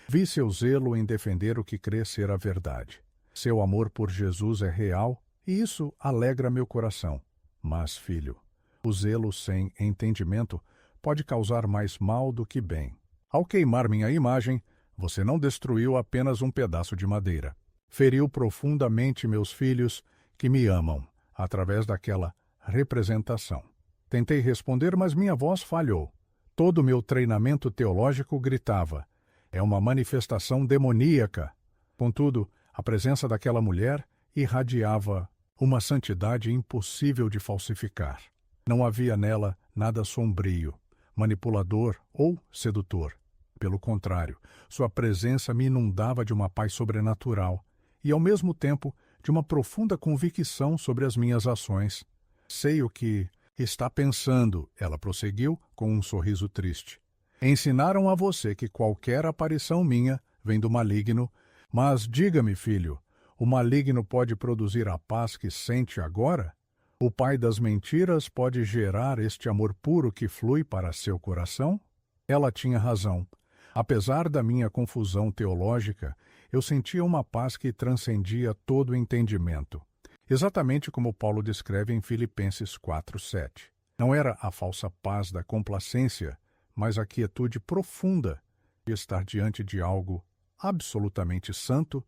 vi seu zelo em defender o que crê ser a verdade. Seu amor por Jesus é real e isso alegra meu coração. Mas, filho, o zelo sem entendimento pode causar mais mal do que bem. Ao queimar minha imagem, você não destruiu apenas um pedaço de madeira. Feriu profundamente meus filhos que me amam, através daquela representação. Tentei responder, mas minha voz falhou. Todo o meu treinamento teológico gritava: é uma manifestação demoníaca. Contudo, a presença daquela mulher irradiava uma santidade impossível de falsificar. Não havia nela nada sombrio, manipulador ou sedutor. Pelo contrário, sua presença me inundava de uma paz sobrenatural e, ao mesmo tempo, de uma profunda convicção sobre as minhas ações. Sei o que está pensando, ela prosseguiu com um sorriso triste. Ensinaram a você que qualquer aparição minha vem do maligno, mas diga-me, filho, o maligno pode produzir a paz que sente agora? O pai das mentiras pode gerar este amor puro que flui para seu coração? Ela tinha razão. Apesar da minha confusão teológica, eu sentia uma paz que transcendia todo o entendimento. Exatamente como Paulo descreve em Filipenses 4:7. Não era a falsa paz da complacência, mas a quietude profunda de estar diante de algo absolutamente santo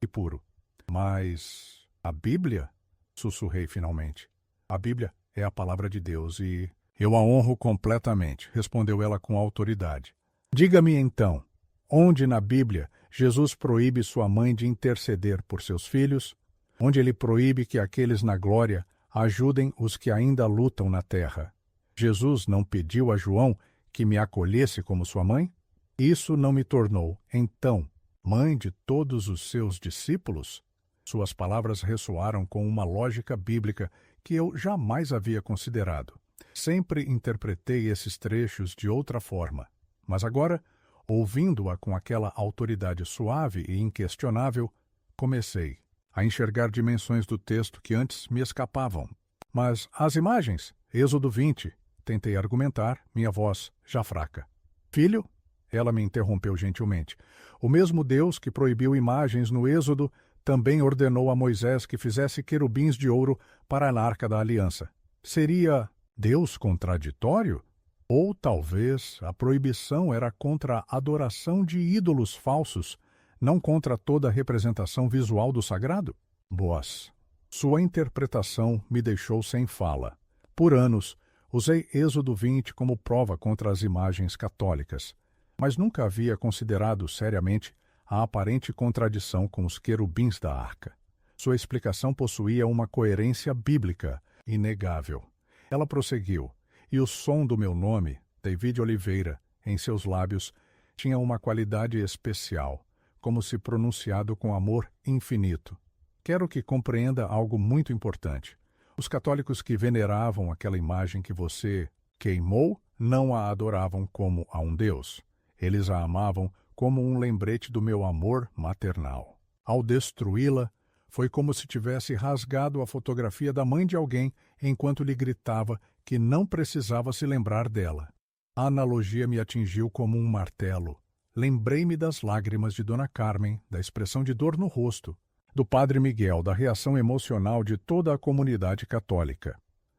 e puro. Mas a Bíblia? Sussurrei finalmente. A Bíblia é a palavra de Deus e eu a honro completamente, respondeu ela com autoridade. Diga-me então, onde na Bíblia Jesus proíbe sua mãe de interceder por seus filhos? Onde ele proíbe que aqueles na glória ajudem os que ainda lutam na terra? Jesus não pediu a João que me acolhesse como sua mãe? Isso não me tornou, então, mãe de todos os seus discípulos? Suas palavras ressoaram com uma lógica bíblica que eu jamais havia considerado. Sempre interpretei esses trechos de outra forma, mas agora, ouvindo-a com aquela autoridade suave e inquestionável, comecei a enxergar dimensões do texto que antes me escapavam. Mas as imagens? Êxodo 20. Tentei argumentar, minha voz já fraca. Filho? Ela me interrompeu gentilmente. O mesmo Deus que proibiu imagens no Êxodo Também ordenou a Moisés que fizesse querubins de ouro para a arca da aliança. Seria Deus contraditório? Ou talvez a proibição era contra a adoração de ídolos falsos, não contra toda a representação visual do sagrado? Boaz, sua interpretação me deixou sem fala. Por anos, usei Êxodo 20 como prova contra as imagens católicas, mas nunca havia considerado seriamente a aparente contradição com os querubins da arca. Sua explicação possuía uma coerência bíblica inegável. Ela prosseguiu, e o som do meu nome, David Oliveira, em seus lábios, tinha uma qualidade especial, como se pronunciado com amor infinito. Quero que compreenda algo muito importante. Os católicos que veneravam aquela imagem que você queimou não a adoravam como a um Deus. Eles a amavam como um lembrete do meu amor maternal. Ao destruí-la, foi como se tivesse rasgado a fotografia da mãe de alguém enquanto lhe gritava que não precisava se lembrar dela. A analogia me atingiu como um martelo. Lembrei-me das lágrimas de Dona Carmen, da expressão de dor no rosto, do Padre Miguel, da reação emocional de toda a comunidade católica.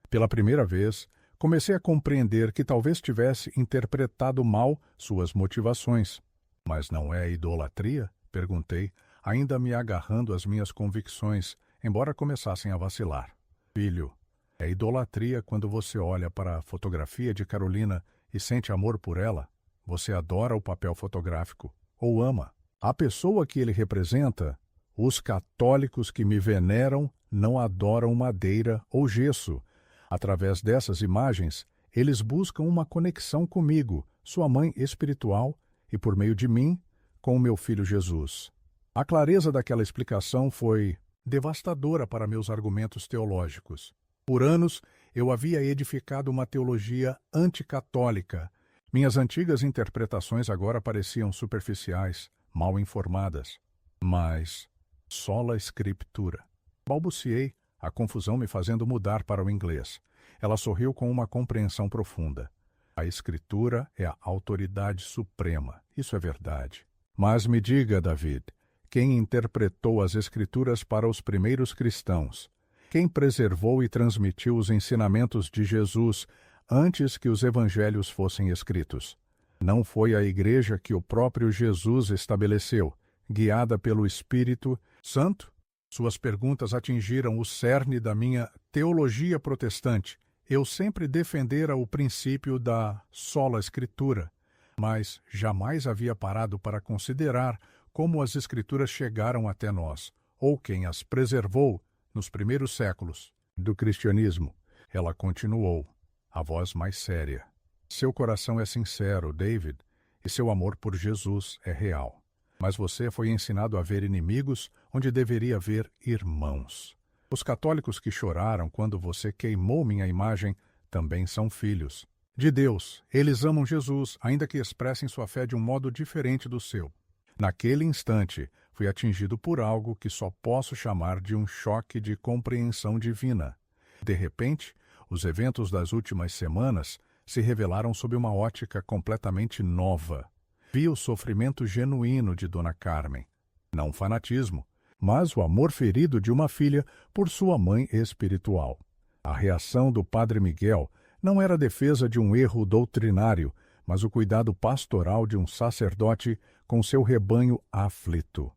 Pela primeira vez, comecei a compreender que talvez tivesse interpretado mal suas motivações. Mas não é idolatria? Perguntei, ainda me agarrando às minhas convicções, embora começassem a vacilar. Filho, é idolatria quando você olha para a fotografia de Carolina e sente amor por ela? Você adora o papel fotográfico, ou ama. A pessoa que ele representa, os católicos que me veneram não adoram madeira ou gesso. Através dessas imagens, eles buscam uma conexão comigo, sua mãe espiritual, e por meio de mim, com o meu filho Jesus. A clareza daquela explicação foi devastadora para meus argumentos teológicos. Por anos, eu havia edificado uma teologia anticatólica. Minhas antigas interpretações agora pareciam superficiais, mal informadas. Mas, sola scriptura. Balbuciei, a confusão me fazendo mudar para o inglês. Ela sorriu com uma compreensão profunda. A Escritura é a autoridade suprema. Isso é verdade. Mas me diga, David, quem interpretou as Escrituras para os primeiros cristãos? Quem preservou e transmitiu os ensinamentos de Jesus antes que os evangelhos fossem escritos? Não foi a Igreja que o próprio Jesus estabeleceu, guiada pelo Espírito Santo? Suas perguntas atingiram o cerne da minha teologia protestante. Eu sempre defendera o princípio da sola Escritura, mas jamais havia parado para considerar como as Escrituras chegaram até nós, ou quem as preservou nos primeiros séculos do cristianismo. Ela continuou, a voz mais séria. Seu coração é sincero, David, e seu amor por Jesus é real. Mas você foi ensinado a ver inimigos onde deveria ver irmãos. Os católicos que choraram quando você queimou minha imagem também são filhos de Deus. Eles amam Jesus, ainda que expressem sua fé de um modo diferente do seu. Naquele instante, fui atingido por algo que só posso chamar de um choque de compreensão divina. De repente, os eventos das últimas semanas se revelaram sob uma ótica completamente nova. Vi o sofrimento genuíno de Dona Carmen. Não fanatismo, mas o amor ferido de uma filha por sua mãe espiritual. A reação do Padre Miguel não era a defesa de um erro doutrinário, mas o cuidado pastoral de um sacerdote com seu rebanho aflito.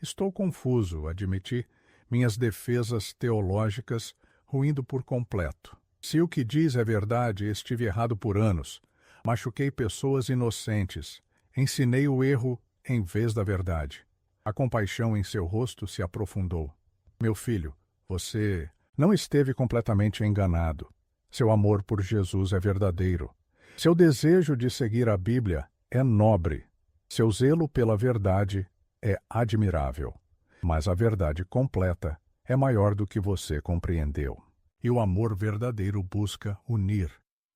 Estou confuso, admiti, minhas defesas teológicas ruindo por completo. Se o que diz é verdade, estive errado por anos. Machuquei pessoas inocentes. Ensinei o erro em vez da verdade. A compaixão em seu rosto se aprofundou. Meu filho, você não esteve completamente enganado. Seu amor por Jesus é verdadeiro. Seu desejo de seguir a Bíblia é nobre. Seu zelo pela verdade é admirável. Mas a verdade completa é maior do que você compreendeu. E o amor verdadeiro busca unir,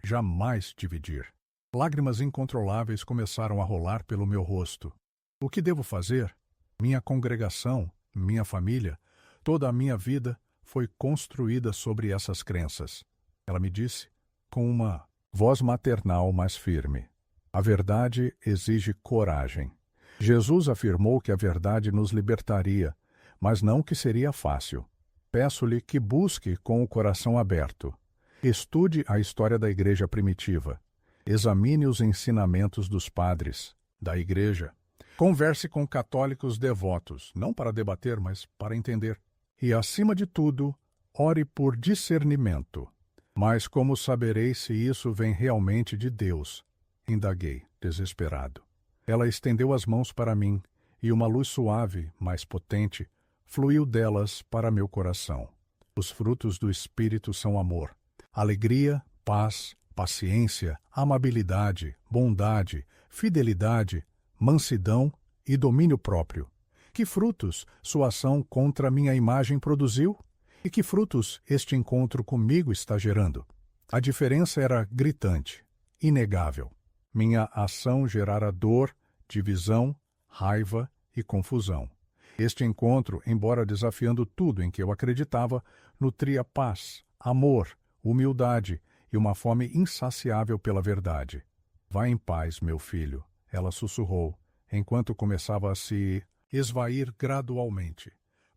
jamais dividir. Lágrimas incontroláveis começaram a rolar pelo meu rosto. O que devo fazer? Minha congregação, minha família, toda a minha vida foi construída sobre essas crenças. Ela me disse, com uma voz maternal mais firme. A verdade exige coragem. Jesus afirmou que a verdade nos libertaria, mas não que seria fácil. Peço-lhe que busque com o coração aberto. Estude a história da igreja primitiva. Examine os ensinamentos dos padres, da igreja. Converse com católicos devotos, não para debater, mas para entender. E, acima de tudo, ore por discernimento. Mas como saberei se isso vem realmente de Deus? Indaguei, desesperado. Ela estendeu as mãos para mim, e uma luz suave, mais potente, fluiu delas para meu coração. Os frutos do Espírito são amor, alegria, paz, paciência, amabilidade, bondade, fidelidade, mansidão e domínio próprio. Que frutos sua ação contra minha imagem produziu? E que frutos este encontro comigo está gerando? A diferença era gritante, inegável. Minha ação gerara dor, divisão, raiva e confusão. Este encontro, embora desafiando tudo em que eu acreditava, nutria paz, amor, humildade e uma fome insaciável pela verdade. Vá em paz, meu filho, ela sussurrou, enquanto começava a se esvair gradualmente.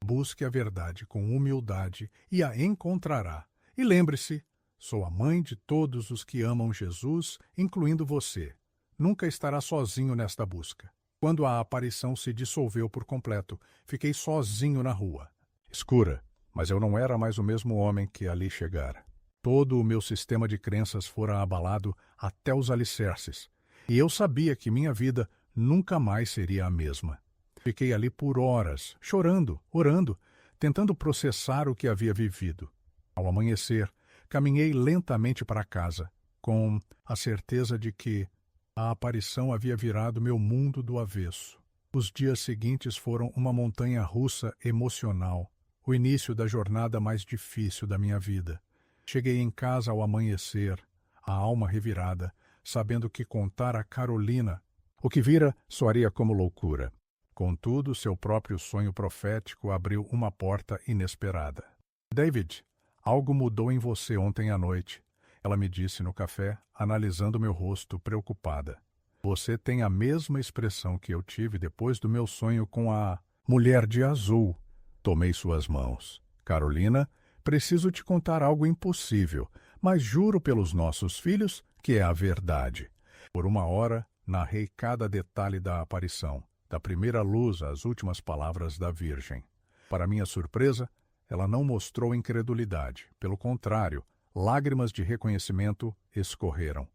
Busque a verdade com humildade e a encontrará. E lembre-se, sou a mãe de todos os que amam Jesus, incluindo você. Nunca estará sozinho nesta busca. Quando a aparição se dissolveu por completo, fiquei sozinho na rua. Escura, mas eu não era mais o mesmo homem que ali chegara. Todo o meu sistema de crenças fora abalado até os alicerces, e eu sabia que minha vida nunca mais seria a mesma. Fiquei ali por horas, chorando, orando, tentando processar o que havia vivido. Ao amanhecer, caminhei lentamente para casa, com a certeza de que a aparição havia virado meu mundo do avesso. Os dias seguintes foram uma montanha-russa emocional, o início da jornada mais difícil da minha vida. Cheguei em casa ao amanhecer, a alma revirada, sabendo que contar a Carolina o que vira soaria como loucura. Contudo, seu próprio sonho profético abriu uma porta inesperada. David, algo mudou em você ontem à noite. Ela me disse no café, analisando meu rosto, preocupada. Você tem a mesma expressão que eu tive depois do meu sonho com a mulher de azul. Tomei suas mãos. Carolina, preciso te contar algo impossível, mas juro pelos nossos filhos que é a verdade. Por uma hora, narrei cada detalhe da aparição, da primeira luz às últimas palavras da Virgem. Para minha surpresa, ela não mostrou incredulidade. Pelo contrário, lágrimas de reconhecimento escorreram.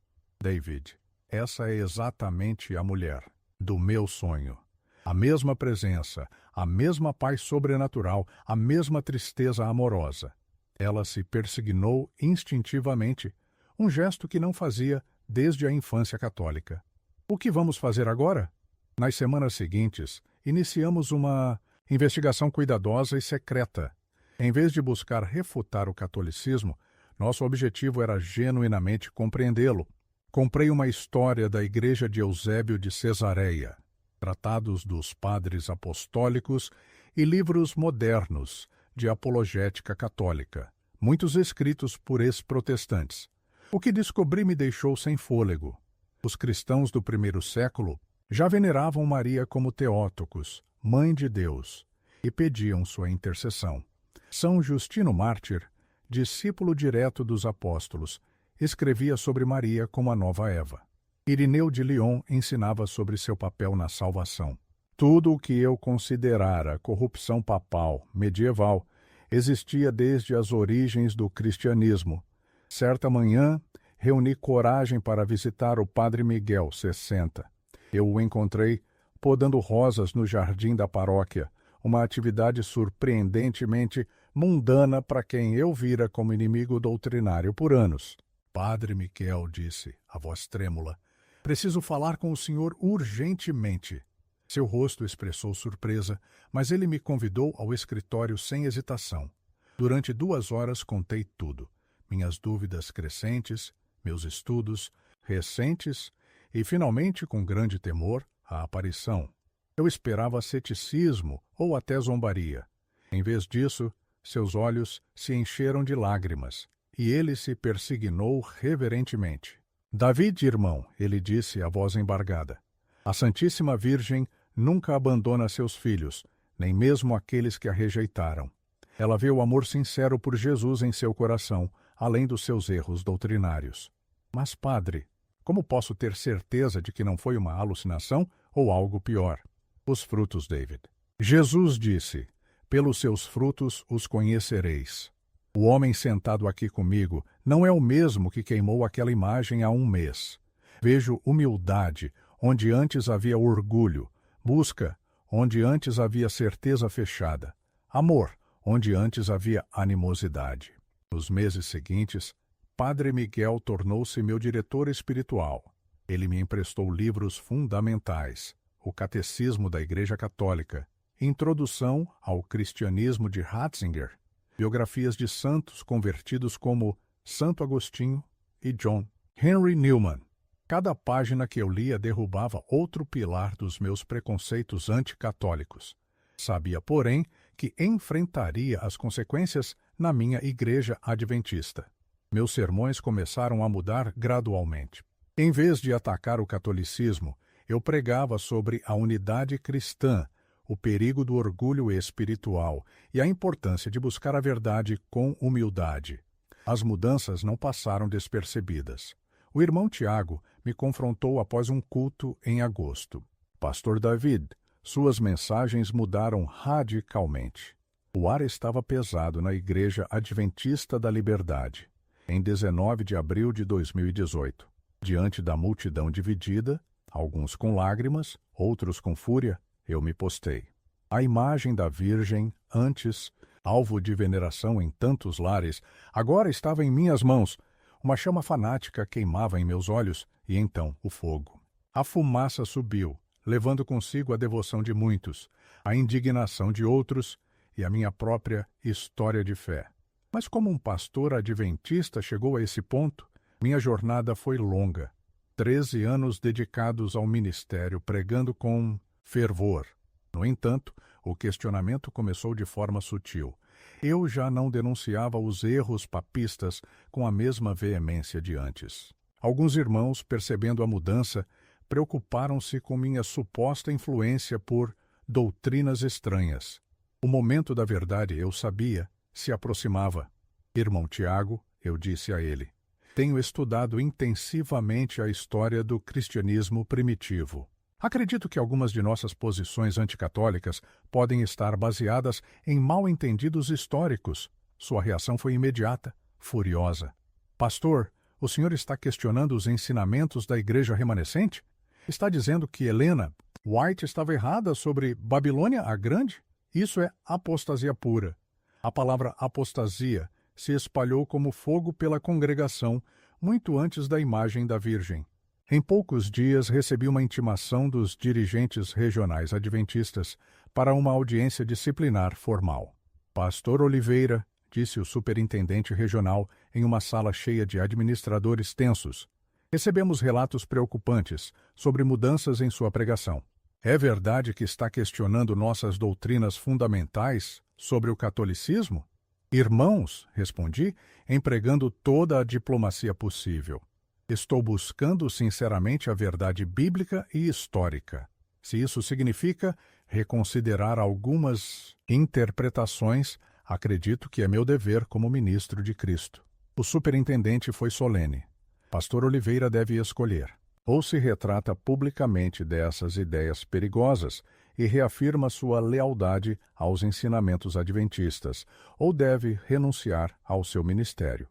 David, essa é exatamente a mulher do meu sonho. A mesma presença, a mesma paz sobrenatural, a mesma tristeza amorosa. Ela se persignou instintivamente, um gesto que não fazia desde a infância católica. O que vamos fazer agora? Nas semanas seguintes, iniciamos uma investigação cuidadosa e secreta. Em vez de buscar refutar o catolicismo, nosso objetivo era genuinamente compreendê-lo. Comprei uma história da Igreja de Eusébio de Cesareia, tratados dos padres apostólicos e livros modernos de apologética católica, muitos escritos por ex-protestantes. O que descobri me deixou sem fôlego. Os cristãos do primeiro século já veneravam Maria como Theotokos, Mãe de Deus, e pediam sua intercessão. São Justino Mártir, discípulo direto dos apóstolos, escrevia sobre Maria como a nova Eva. Irineu de Lyon ensinava sobre seu papel na salvação. Tudo o que eu considerara corrupção papal, medieval, existia desde as origens do cristianismo. Certa manhã, reuni coragem para visitar o Padre Miguel, 60. Eu o encontrei podando rosas no jardim da paróquia, uma atividade surpreendentemente mundana para quem eu vira como inimigo doutrinário por anos. Padre Miguel, disse, a voz trêmula, preciso falar com o senhor urgentemente. Seu rosto expressou surpresa, mas ele me convidou ao escritório sem hesitação. Durante 2 horas contei tudo. Minhas dúvidas crescentes, meus estudos recentes e, finalmente, com grande temor, a aparição. Eu esperava ceticismo ou até zombaria. Em vez disso, seus olhos se encheram de lágrimas, e ele se persignou reverentemente. David, irmão, ele disse, a voz embargada, a Santíssima Virgem nunca abandona seus filhos, nem mesmo aqueles que a rejeitaram. Ela vê o amor sincero por Jesus em seu coração, além dos seus erros doutrinários. Mas, padre, como posso ter certeza de que não foi uma alucinação ou algo pior? Os frutos, David. Jesus disse: pelos seus frutos os conhecereis. O homem sentado aqui comigo não é o mesmo que queimou aquela imagem há um mês. Vejo humildade onde antes havia orgulho, busca onde antes havia certeza fechada, amor onde antes havia animosidade. Nos meses seguintes, Padre Miguel tornou-se meu diretor espiritual. Ele me emprestou livros fundamentais, o Catecismo da Igreja Católica, Introdução ao Cristianismo de Ratzinger, biografias de santos convertidos como Santo Agostinho e John Henry Newman. Cada página que eu lia derrubava outro pilar dos meus preconceitos anticatólicos. Sabia, porém, que enfrentaria as consequências na minha igreja adventista. Meus sermões começaram a mudar gradualmente. Em vez de atacar o catolicismo, eu pregava sobre a unidade cristã, o perigo do orgulho espiritual e a importância de buscar a verdade com humildade. As mudanças não passaram despercebidas. O irmão Tiago me confrontou após um culto em agosto. Pastor David, suas mensagens mudaram radicalmente. O ar estava pesado na Igreja Adventista da Liberdade. Em 19 de abril de 2018, diante da multidão dividida, alguns com lágrimas, outros com fúria, eu me postei. A imagem da Virgem, antes alvo de veneração em tantos lares, agora estava em minhas mãos. Uma chama fanática queimava em meus olhos, e então o fogo. A fumaça subiu, levando consigo a devoção de muitos, a indignação de outros e a minha própria história de fé. Mas como um pastor adventista chegou a esse ponto, minha jornada foi longa. 13 anos dedicados ao ministério, pregando com fervor. No entanto, o questionamento começou de forma sutil. Eu já não denunciava os erros papistas com a mesma veemência de antes. Alguns irmãos, percebendo a mudança, preocuparam-se com minha suposta influência por doutrinas estranhas. O momento da verdade, eu sabia, se aproximava. Irmão Tiago, eu disse a ele, tenho estudado intensivamente a história do cristianismo primitivo. Acredito que algumas de nossas posições anticatólicas podem estar baseadas em mal-entendidos históricos. Sua reação foi imediata, furiosa. Pastor, o senhor está questionando os ensinamentos da igreja remanescente? Está dizendo que Helena White estava errada sobre Babilônia a Grande? Isso é apostasia pura. A palavra apostasia se espalhou como fogo pela congregação muito antes da imagem da Virgem. Em poucos dias recebi uma intimação dos dirigentes regionais adventistas para uma audiência disciplinar formal. Pastor Oliveira, disse o superintendente regional em uma sala cheia de administradores tensos, recebemos relatos preocupantes sobre mudanças em sua pregação. É verdade que está questionando nossas doutrinas fundamentais sobre o catolicismo? Irmãos, respondi, empregando toda a diplomacia possível. Estou buscando sinceramente a verdade bíblica e histórica. Se isso significa reconsiderar algumas interpretações, acredito que é meu dever como ministro de Cristo. O superintendente foi solene. Pastor Oliveira deve escolher. Ou se retrata publicamente dessas ideias perigosas e reafirma sua lealdade aos ensinamentos adventistas, ou deve renunciar ao seu ministério.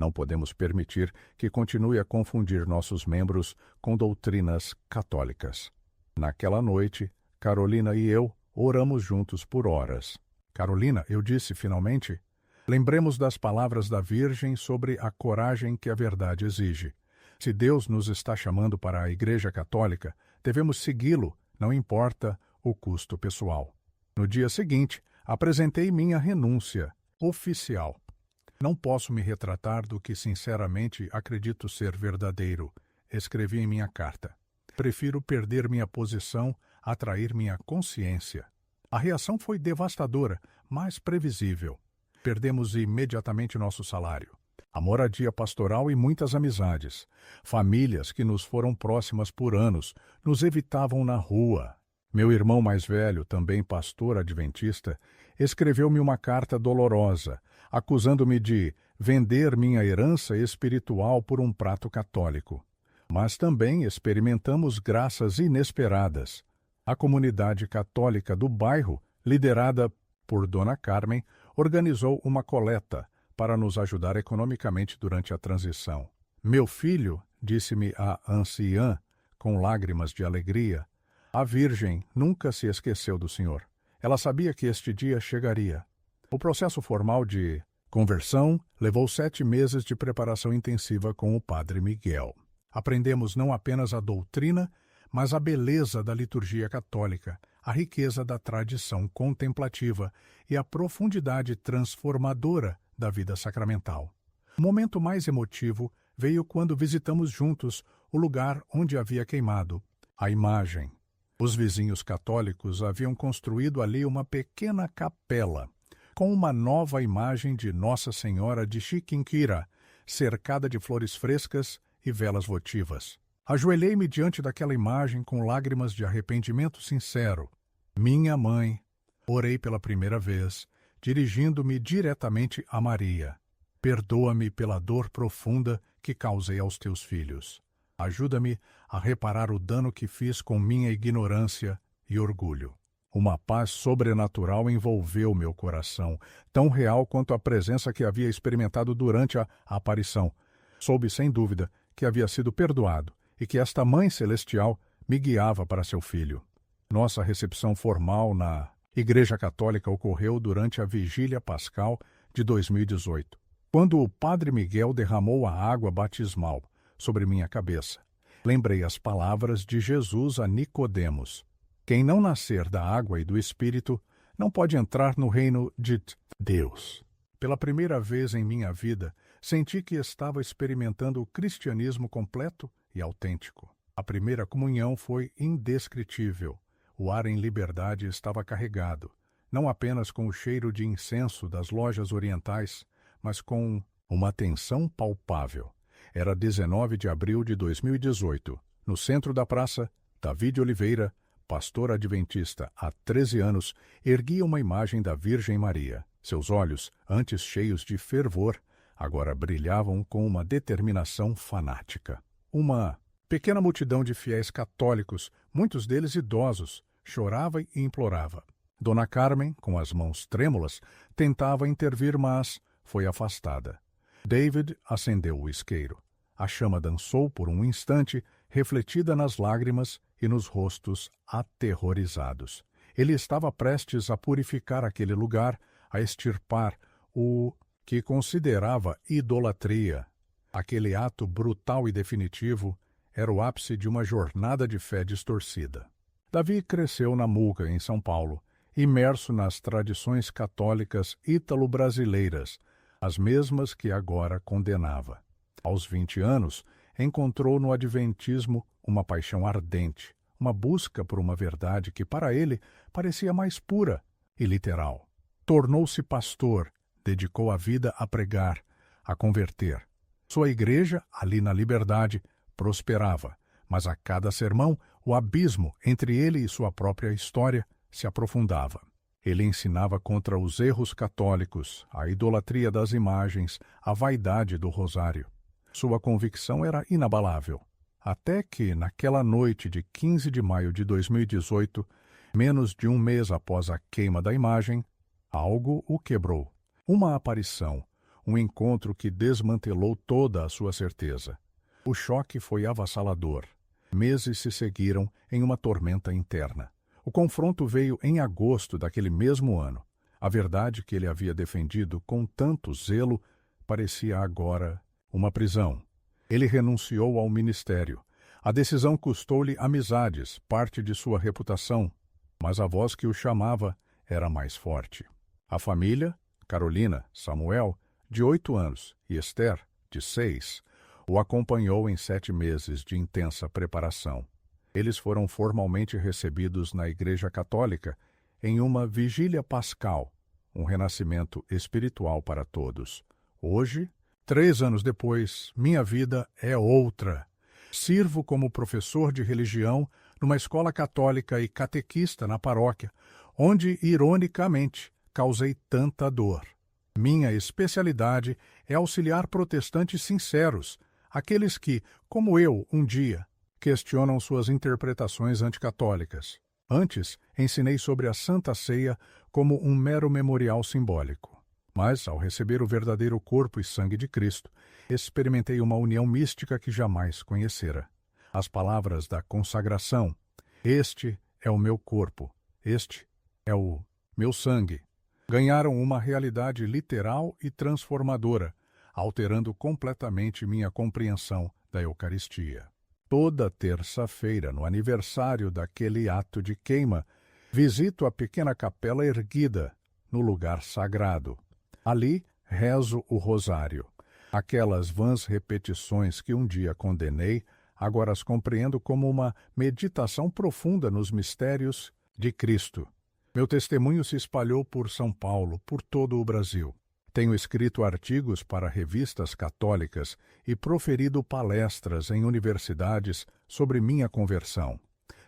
Não podemos permitir que continue a confundir nossos membros com doutrinas católicas. Naquela noite, Carolina e eu oramos juntos por horas. Carolina, eu disse finalmente, lembremos das palavras da Virgem sobre a coragem que a verdade exige. Se Deus nos está chamando para a Igreja Católica, devemos segui-lo, não importa o custo pessoal. No dia seguinte, apresentei minha renúncia oficial. Não posso me retratar do que sinceramente acredito ser verdadeiro, escrevi em minha carta. Prefiro perder minha posição a trair minha consciência. A reação foi devastadora, mas previsível. Perdemos imediatamente nosso salário, a moradia pastoral e muitas amizades. Famílias que nos foram próximas por anos nos evitavam na rua. Meu irmão mais velho, também pastor adventista, escreveu-me uma carta dolorosa, acusando-me de vender minha herança espiritual por um prato católico. Mas também experimentamos graças inesperadas. A comunidade católica do bairro, liderada por Dona Carmen, organizou uma coleta para nos ajudar economicamente durante a transição. Meu filho, disse-me a anciã, com lágrimas de alegria, a Virgem nunca se esqueceu do Senhor. Ela sabia que este dia chegaria. O processo formal de conversão levou 7 meses de preparação intensiva com o Padre Miguel. Aprendemos não apenas a doutrina, mas a beleza da liturgia católica, a riqueza da tradição contemplativa e a profundidade transformadora da vida sacramental. O momento mais emotivo veio quando visitamos juntos o lugar onde havia queimado a imagem. Os vizinhos católicos haviam construído ali uma pequena capela, com uma nova imagem de Nossa Senhora de Chiquinquirá, cercada de flores frescas e velas votivas. Ajoelhei-me diante daquela imagem com lágrimas de arrependimento sincero. Minha mãe, orei pela primeira vez, dirigindo-me diretamente a Maria. Perdoa-me pela dor profunda que causei aos teus filhos. Ajuda-me a reparar o dano que fiz com minha ignorância e orgulho. Uma paz sobrenatural envolveu meu coração, tão real quanto a presença que havia experimentado durante a aparição. Soube sem dúvida que havia sido perdoado e que esta Mãe Celestial me guiava para seu filho. Nossa recepção formal na Igreja Católica ocorreu durante a Vigília Pascal de 2018, quando o Padre Miguel derramou a água batismal sobre minha cabeça. Lembrei as palavras de Jesus a Nicodemos: quem não nascer da água e do Espírito não pode entrar no reino de Deus. Pela primeira vez em minha vida, senti que estava experimentando o cristianismo completo e autêntico. A primeira comunhão foi indescritível. O ar em liberdade estava carregado, não apenas com o cheiro de incenso das lojas orientais, mas com uma tensão palpável. Era 19 de abril de 2018. No centro da praça, David Oliveira, pastor adventista há 13 anos, erguia uma imagem da Virgem Maria. Seus olhos, antes cheios de fervor, agora brilhavam com uma determinação fanática. Uma pequena multidão de fiéis católicos, muitos deles idosos, chorava e implorava. Dona Carmen, com as mãos trêmulas, tentava intervir, mas foi afastada. David acendeu o isqueiro. A chama dançou por um instante, refletida nas lágrimas e nos rostos aterrorizados. Ele estava prestes a purificar aquele lugar, a extirpar o que considerava idolatria. Aquele ato brutal e definitivo era o ápice de uma jornada de fé distorcida. Davi cresceu na Muca, em São Paulo, imerso nas tradições católicas ítalo-brasileiras, as mesmas que agora condenava. Aos 20 anos, encontrou no adventismo uma paixão ardente, uma busca por uma verdade que para ele parecia mais pura e literal. Tornou-se pastor, dedicou a vida a pregar, a converter. Sua igreja, ali na Liberdade, prosperava, mas a cada sermão, o abismo entre ele e sua própria história se aprofundava. Ele ensinava contra os erros católicos, a idolatria das imagens, a vaidade do rosário. Sua convicção era inabalável, até que, naquela noite de 15 de maio de 2018, menos de um mês após a queima da imagem, algo o quebrou. Uma aparição, um encontro que desmantelou toda a sua certeza. O choque foi avassalador. Meses se seguiram em uma tormenta interna. O confronto veio em agosto daquele mesmo ano. A verdade que ele havia defendido com tanto zelo parecia agora uma prisão. Ele renunciou ao ministério. A decisão custou-lhe amizades, parte de sua reputação, mas a voz que o chamava era mais forte. A família, Carolina, Samuel, de 8 anos, e Esther, de 6, o acompanhou em 7 meses de intensa preparação. Eles foram formalmente recebidos na Igreja Católica em uma vigília pascal, um renascimento espiritual para todos. Hoje, 3 anos depois, minha vida é outra. Sirvo como professor de religião numa escola católica e catequista na paróquia, onde, ironicamente, causei tanta dor. Minha especialidade é auxiliar protestantes sinceros, aqueles que, como eu, um dia, questionam suas interpretações anticatólicas. Antes, ensinei sobre a Santa Ceia como um mero memorial simbólico. Mas, ao receber o verdadeiro corpo e sangue de Cristo, experimentei uma união mística que jamais conhecera. As palavras da consagração: "Este é o meu corpo, este é o meu sangue", ganharam uma realidade literal e transformadora, alterando completamente minha compreensão da Eucaristia. Toda terça-feira, no aniversário daquele ato de queima, visito a pequena capela erguida no lugar sagrado. Ali rezo o rosário. Aquelas vãs repetições que um dia condenei, agora as compreendo como uma meditação profunda nos mistérios de Cristo. Meu testemunho se espalhou por São Paulo, por todo o Brasil. Tenho escrito artigos para revistas católicas e proferido palestras em universidades sobre minha conversão.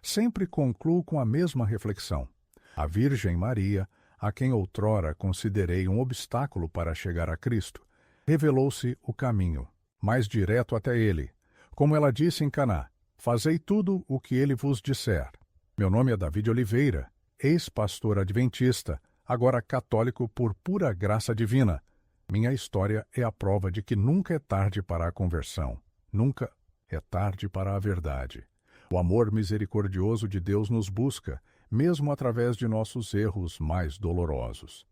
Sempre concluo com a mesma reflexão. A Virgem Maria, a quem outrora considerei um obstáculo para chegar a Cristo, revelou-se o caminho, mais direto até ele. Como ela disse em Caná: "Fazei tudo o que ele vos disser." Meu nome é David Oliveira, ex-pastor adventista, agora católico por pura graça divina. Minha história é a prova de que nunca é tarde para a conversão, nunca é tarde para a verdade. O amor misericordioso de Deus nos busca, mesmo através de nossos erros mais dolorosos.